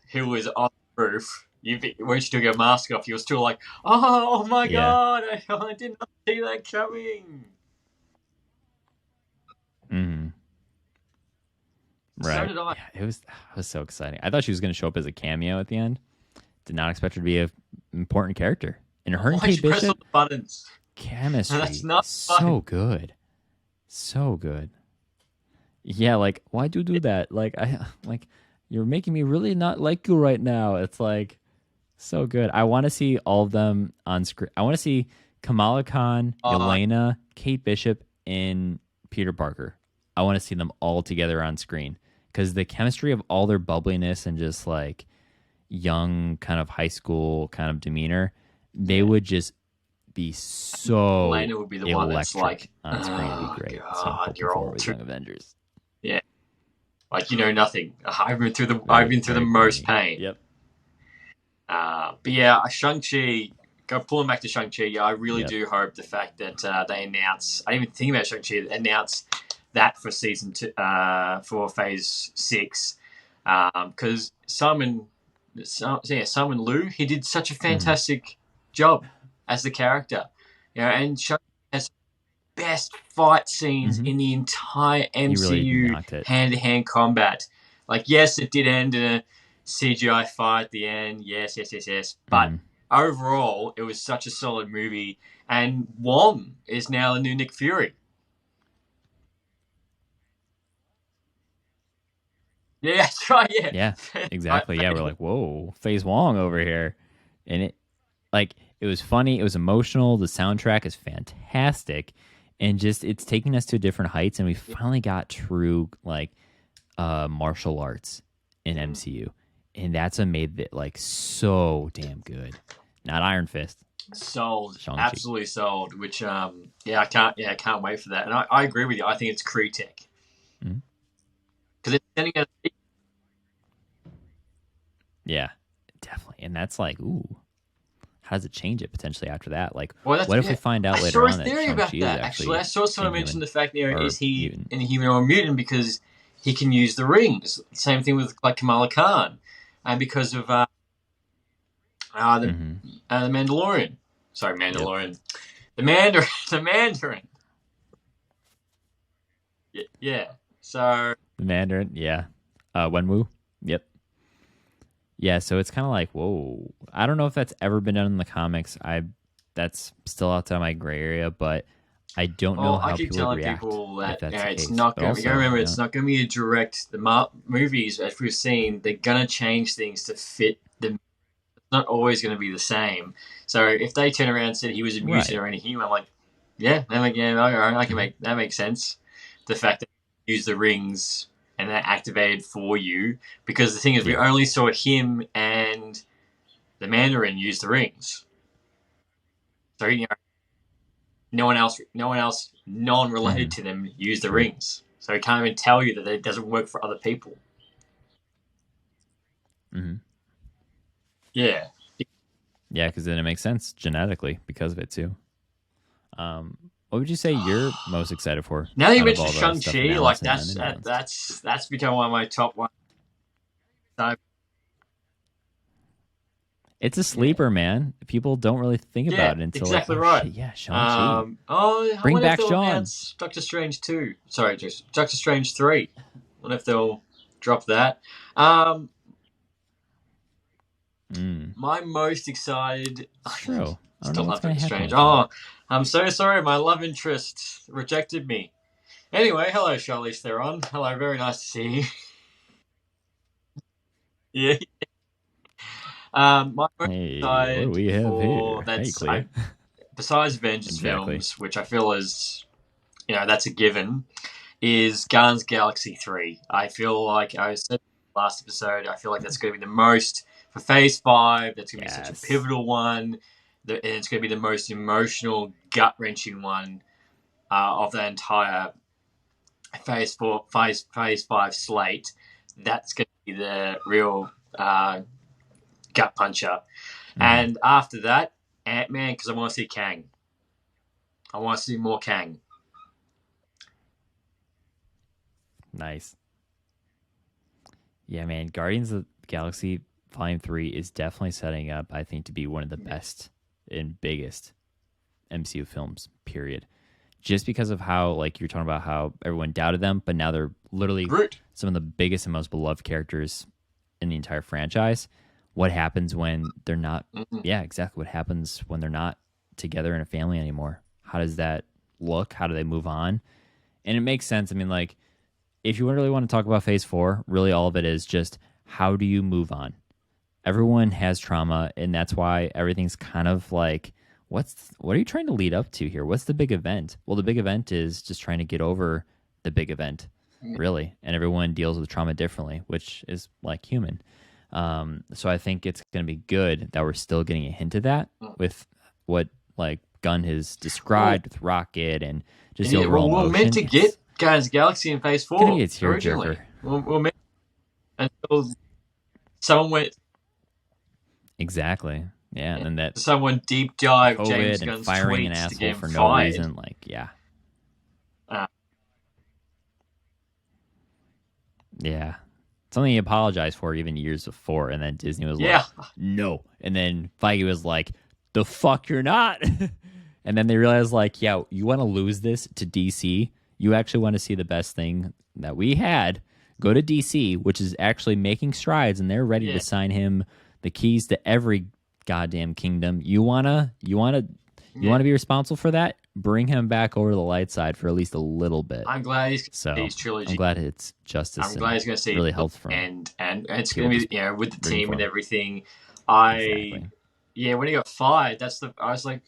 roof. When she took her mask off, you were still like, oh my God, I did not see that coming. Mm-hmm. Right. So did I. Yeah, it was so exciting. I thought she was going to show up as a cameo at the end. Did not expect her to be an important character. And her and Kate Bishop, all the buttons. Chemistry, That's not so good. So good. Yeah, like, why'd you do that? Like, you're making me really not like you right now. It's like, so good. I want to see all of them on screen. I want to see Kamala Khan, Yelena, Kate Bishop, and Peter Parker. I want to see them all together on screen, because the chemistry of all their bubbliness and just like young kind of high school kind of demeanor, they would just be so Yelena would be the one that's like, on screen. It'd be great. God, you're all Young Avengers. Yeah, like nothing. I've been through the most pain. Yep. But yeah, Shang-Chi, pulling back to Shang-Chi, I really do hope the fact that they announce, I didn't even think about Shang-Chi, announce that for season 2, for phase 6. Because Simon Liu, he did such a fantastic job as the character. And Shang-Chi has best fight scenes in the entire MCU hand-to-hand combat. Like, yes, it did end in a CGI fight at the end. Yes. But overall, it was such a solid movie. And Wong is now the new Nick Fury. Yeah, that's right. Yeah, exactly. Yeah, we're like, whoa, Phase Wong over here. And it was funny. It was emotional. The soundtrack is fantastic. And just, it's taking us to different heights. And we finally got true, martial arts in MCU. And that's what made it so damn good. Not Iron Fist. Sold. Shang-Chi. Absolutely sold. Which I can't wait for that. And I agree with you. I think it's Kree tech. sending out. Yeah, definitely. And that's like, ooh, how does it change it potentially after that? Like, Well, that's, what if yeah. we find out I later saw a on that theory about Shang-Chi is that. actually Actually, I saw someone inhuman mention the fact, you know, or is he mutant? inhuman or mutant because he can use the rings. Same thing with like Kamala Khan, and because of the Mm-hmm. the Mandalorian. Sorry, Yep. Mandalorian. The Mandarin. The Mandarin. Yeah. So The Mandarin, yeah. Wenwu, yep. Yeah, so it's kind of like, whoa. I don't know if that's ever been done in the comics. That's still outside my gray area, but I don't know well, I how keep people would telling react people if that that's the it's case. not But going. You got to also, remember, you it's know, not going to be a direct. The movies, as we've seen, they're going to change things to fit the. It's not always going to be the same. So if they turn around and said he was a mutant right. or anything, I'm like, yeah, I can Mhm. make that makes sense. The fact that you use the rings and they're activated for you, because the thing is, we Yeah. only saw him and the Mandarin use the rings. So you know, no one non-related Mhm. to them use the True. rings. So he can't even tell you that it doesn't work for other people. Hmm. Yeah. Yeah, because then it makes sense genetically because of it too. What would you say you're most excited for Now that you out of mentioned all the stuff Shang-Chi, like announced and unannounced? that's become one of my top ones. So, It's a yeah. sleeper, man. People don't really think Yeah, about it until like, exactly oh right. shit, yeah, Shang-Chi. I Bring wonder if back they'll Sean. announce Doctor Strange 2. Sorry, just Doctor Strange 3. I wonder if they'll drop that. Um, Mm, my most excited. it's true. I don't know Still what's love gonna Doctor happen Strange. with him. Oh, I'm so sorry. My love interest rejected me. Anyway, hello, Charlize Theron. Hello, very nice to see you. Yeah. My most Hey, what do excited we have for here? Hey, Clea. besides Avengers Exactly. films, which I feel is that's a given, is Guardians of the Galaxy 3. I feel like I said last episode. I feel like that's going to be the most for Phase 5. That's going to be such a Yes. pivotal one, and it's going to be the most emotional, gut wrenching one of the entire Phase 5 slate. That's going to be the real gut puncher. Hmm. And after that, Ant-Man, because I want to see Kang. I want to see more Kang. Nice. Yeah, man. Guardians of the Galaxy Volume 3 is definitely setting up, I think, to be one of the best and biggest MCU films, period. Just because of how, like, you're talking about how everyone doubted them, but now they're literally Groot. some of the biggest and most beloved characters in the entire franchise. What happens when they're not? Mm-hmm. Yeah, exactly. What happens when they're not together in a family anymore? How does that look? How do they move on? And it makes sense. I mean, like, if you really want to talk about phase 4, really all of it is just how do you move on? Everyone has trauma, and that's why everything's kind of like, what are you trying to lead up to here? What's the big event? Well, the big event is just trying to get over the big event, really. And everyone deals with trauma differently, which is like human. So I think it's going to be good that we're still getting a hint of that with what like Gunn has Well, described with Rocket and just the overall we're meant motion. to get Guardians of the Galaxy in Phase It's going to 4 be a tearjerker. originally. We're meant until someone went, Exactly. Yeah, and then that someone deep dive James COVID and Gunn's firing an tweets to get asshole him for no fired. reason. Like, yeah. Uh, Yeah. Something he apologized for even years before. And then Disney was like, yeah, no. And then Feige was like, the fuck you're not. And then they realized, like, yeah, you want to lose this to DC? You actually want to see the best thing that we had go to DC, which is actually making strides, and they're ready yeah. to sign him the keys to every goddamn kingdom. You wanna be responsible for that? Bring him back over to the light side for at least a little bit. I'm glad he's going to see So his trilogy. I'm glad it's justice I'm glad and he's going to see really it, helped for him. and it's People going to just be with the rooting team for and him. everything. Exactly. Yeah, when he got fired, I was like,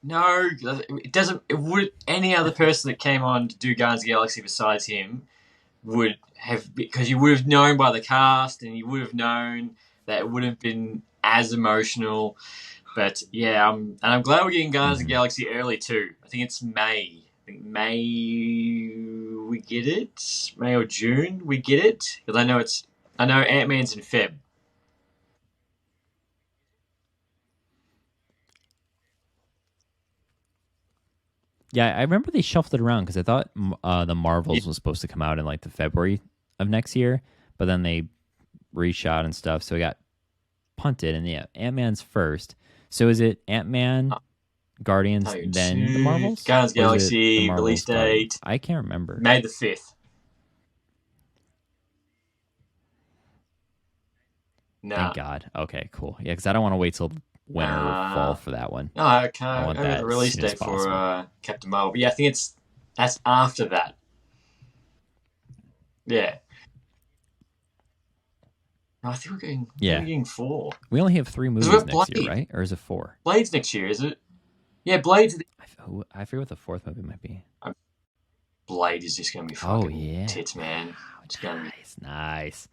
no, it doesn't. It would any other person that came on to do Guardians of the Galaxy besides him would have, because you would have known by the cast and you would have known that it wouldn't have been as emotional. But yeah, I'm glad we're getting Guardians of the Galaxy early too. I think it's May. I think May we get it. May or June we get it. Because I know Ant-Man's in Feb. Yeah, I remember they shuffled it around because I thought the Marvels was supposed to come out in like the February of next year, but then they reshot and stuff, so it got punted. And yeah, Ant-Man's first. So is it Ant-Man, Guardians, then the Marvels? Guardians Or is it Galaxy the Marvels, release date. I can't remember. May the 5th. Nah. Thank God. Okay, cool. Yeah, because I don't want to wait till winter or fall for that one. No, I can't. I want I got that the release as soon as date for possible. Captain Marvel. But yeah, I think that's after that. Yeah. No, I think we're getting 4. We only have 3 movies we've got next year, Blade. right? Or is it 4? Blade's next year, is it? Yeah, Blade's. I forget what the 4th movie might be. Blade is just going to be fucking tits, man. It's gonna be... Nice.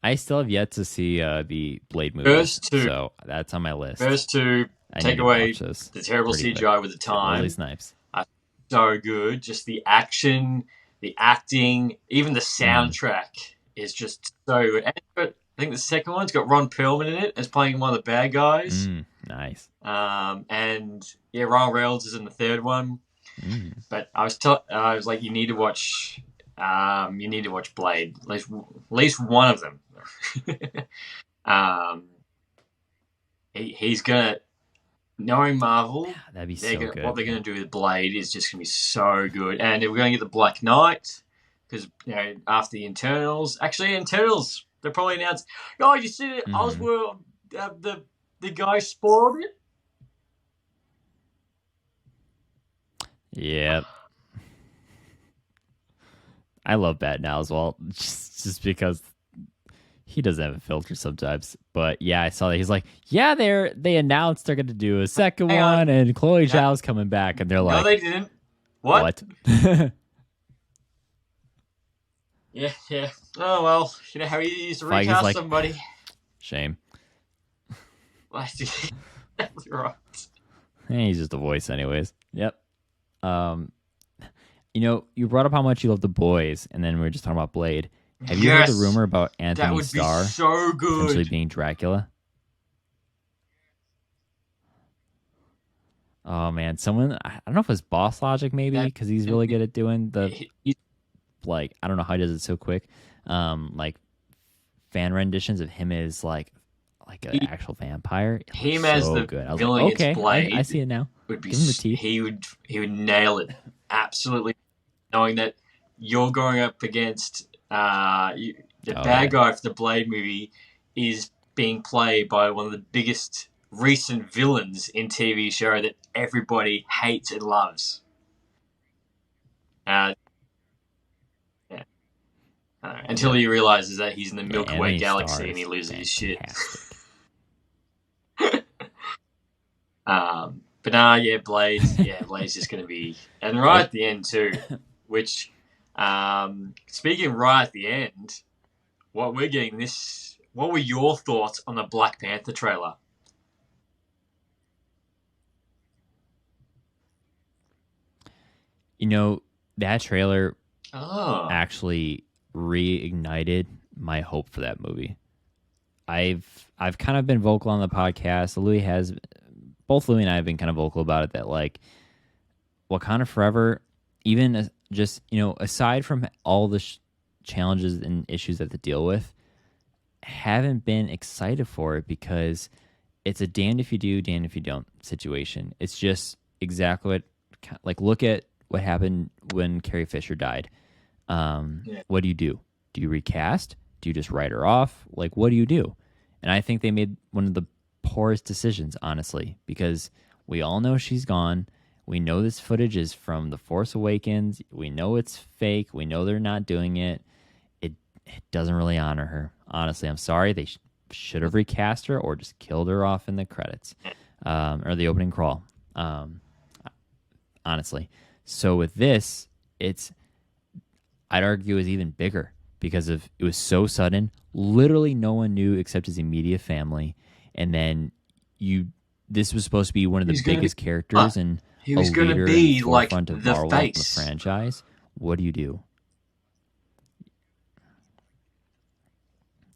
I still have yet to see the Blade movie. First 2. So that's on my list. First 2, take away the terrible CGI with the time. Wesley Snipes. So good. Just the action, the acting, even the soundtrack is just so good. And I think the second one's got Ron Perlman in it as playing one of the bad guys. Nice. And yeah, Ryan Reynolds is in the third one. But I was like, you need to watch Blade. At least one of them. He's gonna, knowing Marvel, that'd be so good. What they're gonna do with Blade is just gonna be so good, and we're gonna get the Black Knight because after the Internals, they'll probably announce, oh, you see it, Oswald, the guy spoiled it. Yep. I love Bat now as well, just because he doesn't have a filter sometimes. But yeah, I saw that. He's like, yeah, they announced they're going to do a second one, and Chloe Zhao's coming back, and they're like, no, they didn't. What? Yeah. Oh well, you know how he used to recast somebody. Shame. That's right. He's just a voice, anyways. Yep. You brought up how much you love The Boys, and then we were just talking about Blade. Have you heard the rumor about Anthony Starr so good. potentially being Dracula? Oh man, I don't know if it's Boss Logic maybe, because he's really good at doing I don't know how he does it so quick. Like fan renditions of him as like an actual vampire. Him as the villain against Blade. I see it now. Would be Give him the teeth. He would nail it absolutely, knowing that you're going up against the bad guy for the Blade movie is being played by one of the biggest recent villains in TV show that everybody hates and loves. Until he realizes that he's in the Milky Way galaxy and he loses his shit. But Blade's just going to be, and right at the end too, which, speaking right at the end, what were your thoughts on the Black Panther trailer? That trailer actually reignited my hope for that movie. I've kind of been vocal on the podcast. Both Louis and I have been kind of vocal about it, that like Wakanda Forever, even just, aside from all the challenges and issues that they deal with, haven't been excited for it because it's a damned if you do, damned if you don't situation. It's just exactly look at what happened when Carrie Fisher died. What do you do? Do you recast? Do you just write her off? What do you do? And I think they made one of the poorest decisions, honestly, because we all know she's gone. We know this footage is from The Force Awakens. We know it's fake. We know they're not doing it. It doesn't really honor her. Honestly, I'm sorry. They should have recast her or just killed her off in the credits or the opening crawl. Honestly. So with this, I'd argue is even bigger because it was so sudden. Literally no one knew except his immediate family. And then this was supposed to be one of the biggest characters in He a was going to leader in the be like forefront of the Marvel and the face. franchise, what do you do?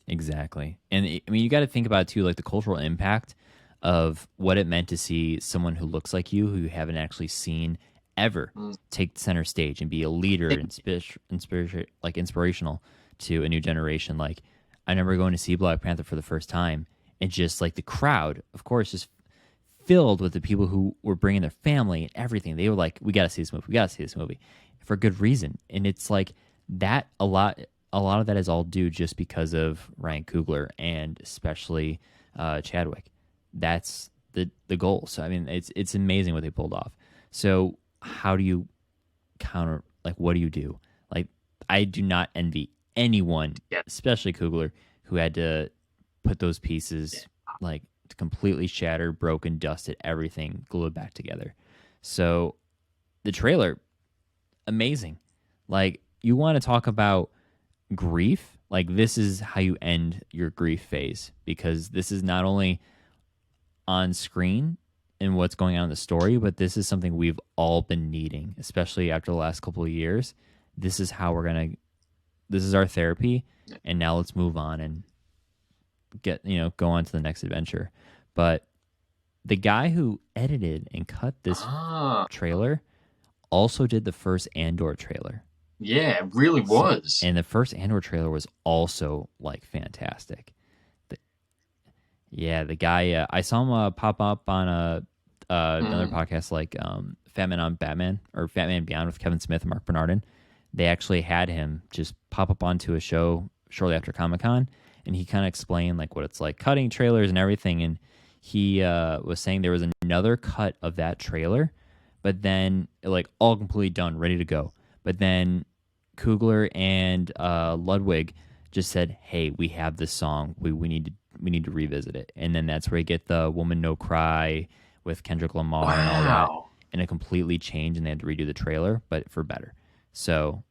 Exactly. And I mean, you got to think about it too, like the cultural impact of what it meant to see someone who looks like you, who you haven't actually seen ever, take center stage and be a leader and inspirational to a new generation. Like, I remember going to see Black Panther for the first time, and just like the crowd, of course, just filled with the people who were bringing their family and everything. They were like, "We got to see this movie. We got to see this movie," for good reason. And it's like that a lot. A lot of that is all due just because of Ryan Coogler and especially Chadwick. That's the goal. So I mean, it's amazing what they pulled off. So how do you counter? Like, what do you do? Like, I do not envy anyone, especially Coogler, who had to put those pieces like completely shattered, broken, dusted, everything, glue it back together. So the trailer, amazing. Like, you want to talk about grief, like this is how you end your grief phase, because this is not only on screen and what's going on in the story, but this is something we've all been needing, especially after the last couple of years. This is how this is our therapy, and now let's move on and go on to the next adventure. But the guy who edited and cut this trailer also did the first Andor trailer. Yeah, it really was. And the first Andor trailer was also like fantastic. The guy, I saw him pop up on another podcast like Fat Man on Batman, or Fat Man Beyond with Kevin Smith and Mark Bernardin. They actually had him just pop up onto a show shortly after Comic-Con, and he kind of explained like what it's like cutting trailers and everything. And he was saying there was another cut of that trailer, but then like all completely done, ready to go. But then Coogler and Ludwig just said, "Hey, we have this song. We need to revisit it." And then that's where you get the "Woman No Cry" with Kendrick Lamar and all that, and it completely changed, and they had to redo the trailer, but for better. So,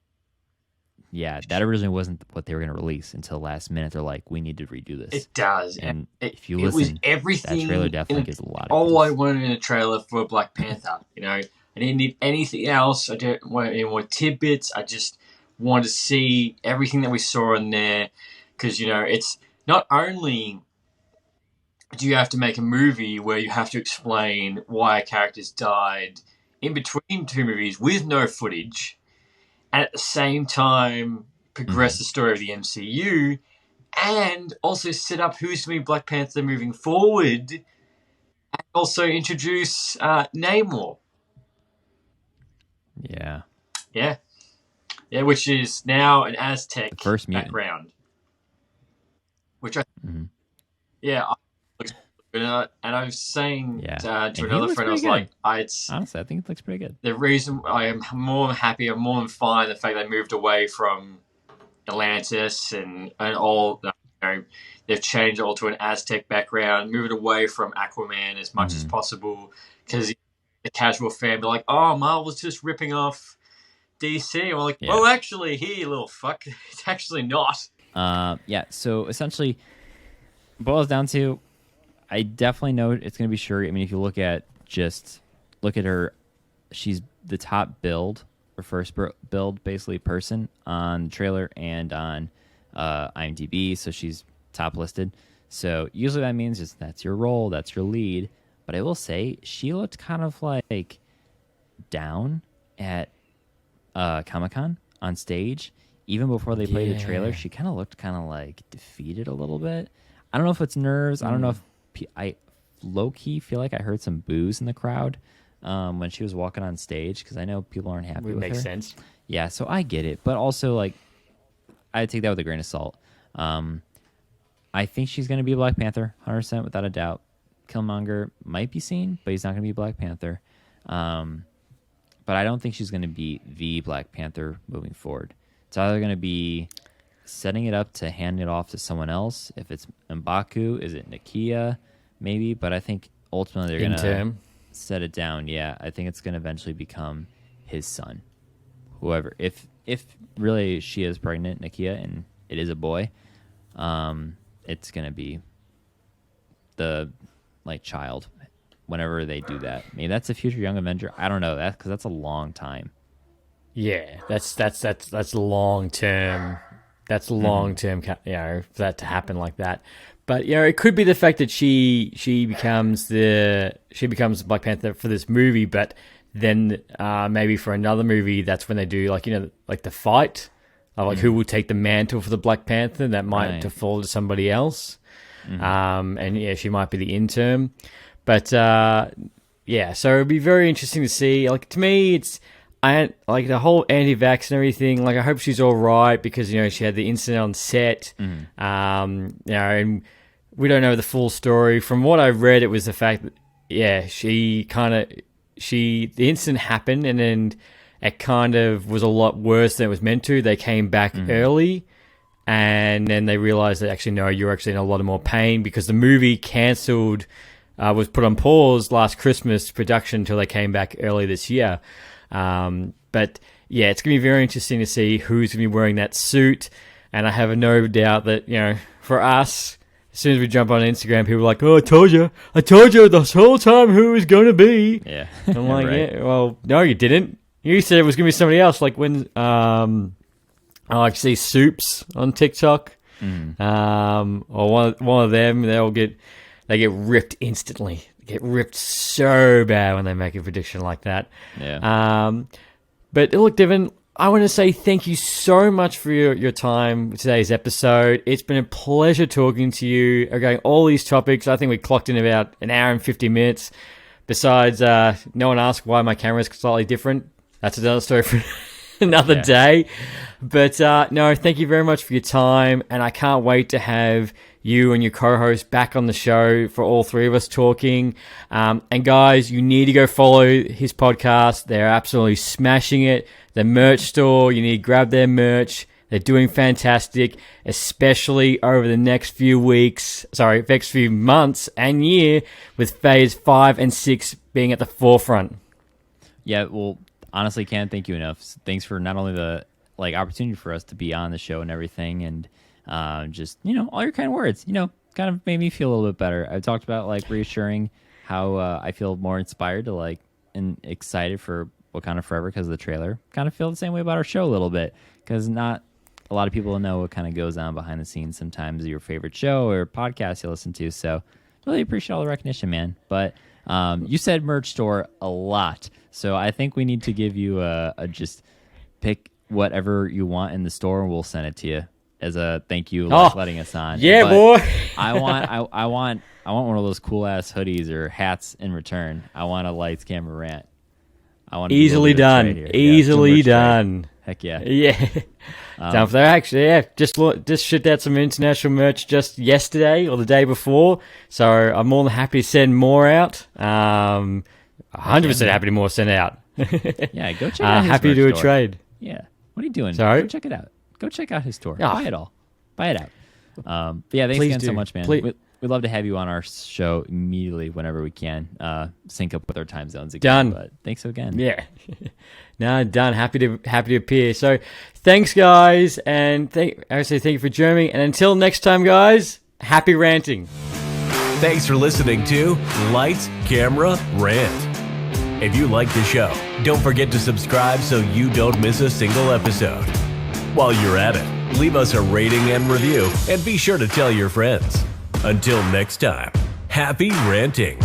yeah, that originally wasn't what they were going to release until last minute. They're like, "We need to redo this." It does, and if you it listen, was everything. That trailer definitely gives a lot of. All I wanted in a trailer for Black Panther, I didn't need anything else. I didn't want any more tidbits. I just wanted to see everything that we saw in there, because it's not only do you have to make a movie where you have to explain why characters died in between two movies with no footage, and at the same time progress the story of the MCU, and also set up who's going to be Black Panther moving forward, and also introduce Namor. Yeah, which is now an Aztec first background. Which I looks good. And I was saying to another friend, I was like, honestly, I think it looks pretty good. The reason I am more than happy, I'm more than fine the fact they moved away from Atlantis and all. They've changed all to an Aztec background, moved away from Aquaman as much as possible, because the casual fan be like, "Oh, Marvel's just ripping off DC." And we're like, "Well, actually, here, you little fuck, it's actually not." So essentially, boils down to, I definitely know it's going to be Shuri. I mean, if you look at her, she's the top build or first build basically person on the trailer and on IMDb, so she's top listed. So usually that means just that's your role, that's your lead. But I will say she looked kind of like down at Comic-Con on stage. Even before they played the trailer, she kind of looked kind of like defeated a little bit. I don't know if it's nerves. I don't know if I low-key feel like I heard some boos in the crowd when she was walking on stage, because I know people aren't happy with her. Makes sense. Yeah, so I get it. But also, like, I take that with a grain of salt. I think she's going to be Black Panther, 100% without a doubt. Killmonger might be seen, but he's not going to be Black Panther. But I don't think she's going to be the Black Panther moving forward. It's either going to be setting it up to hand it off to someone else. If it's M'Baku, is it Nakia? Maybe, but I think ultimately they're going to set it down. Yeah, I think it's going to eventually become his son. Whoever. If really she is pregnant, Nakia, and it is a boy, it's going to be the child whenever they do that. Maybe that's a future Young Avenger. I don't know that because that's a long time. Yeah, that's long term. That's long term. For that to happen like that. But it could be the fact that she becomes Black Panther for this movie, but then maybe for another movie, that's when they do like the fight of like who will take the mantle for the Black Panther. That might default to somebody else, and she might be the intern. But so it'd be very interesting to see. Like to me, I like the whole anti-vax and everything. Like I hope she's all right because she had the incident on set. And we don't know the full story. From what I've read, it was the fact that the incident happened and then it kind of was a lot worse than it was meant to. They came back early and then they realized that actually no, you're actually in a lot of more pain because the movie cancelled, was put on pause last Christmas production until they came back early this year. But it's going to be very interesting to see who's going to be wearing that suit. And I have no doubt that, for us, as soon as we jump on Instagram, people are like, "Oh, I told you this whole time who it was going to be." Yeah. I'm like, right. Well, no, you didn't. You said it was going to be somebody else. Like when, I like to see Soups on TikTok, or one of them, they get ripped instantly. They get ripped so bad when they make a prediction like that. Yeah. But look, Devin, I want to say thank you so much for your time with today's episode. It's been a pleasure talking to you, going all these topics. I think we clocked in about an hour and 50 minutes. Besides, no one asked why my camera is slightly different. That's another story for another day. But no, thank you very much for your time. And I can't wait to have you and your co-host back on the show for all three of us talking. And guys, you need to go follow his podcast. They're absolutely smashing it. The merch store, you need to grab their merch. They're doing fantastic, especially over the next few months and year with phase 5 and 6 being at the forefront. Yeah, well, honestly, can't thank you enough. Thanks for not only the opportunity for us to be on the show and everything, and just all your kind words. Kind of made me feel a little bit better. I talked about reassuring how I feel more inspired to and excited for Wakanda Forever because of the trailer. Kind of feel the same way about our show a little bit because not a lot of people know what kind of goes on behind the scenes sometimes of your favorite show or podcast you listen to. So really appreciate all the recognition, man. But you said merch store a lot, so I think we need to give you a just pick whatever you want in the store and we'll send it to you as a thank you letting us on. Yeah, but boy. I want one of those cool ass hoodies or hats in return. I want a lights camera rant. I want easily done. Easily done. Heck yeah. Yeah. Down for that. Actually, just shipped out some international merch just yesterday or the day before. So I'm more than happy to send more out. 100% happy to more send out. Yeah, go check out his happy to do a store. trade. Yeah. What are you doing? Sorry? Go check it out. Go check out his store. Oh. Buy it all. Buy it out. But yeah, thanks again so much, man. We'd love to have you on our show immediately whenever we can. Sync up with our time zones again. Done. But thanks again. Yeah. No, done. Happy to appear. So thanks, guys. And I say thank you for joining. And until next time, guys, happy ranting. Thanks for listening to Lights, Camera, Rant. If you like the show, don't forget to subscribe so you don't miss a single episode. While you're at it, leave us a rating and review, and be sure to tell your friends. Until next time, happy ranting.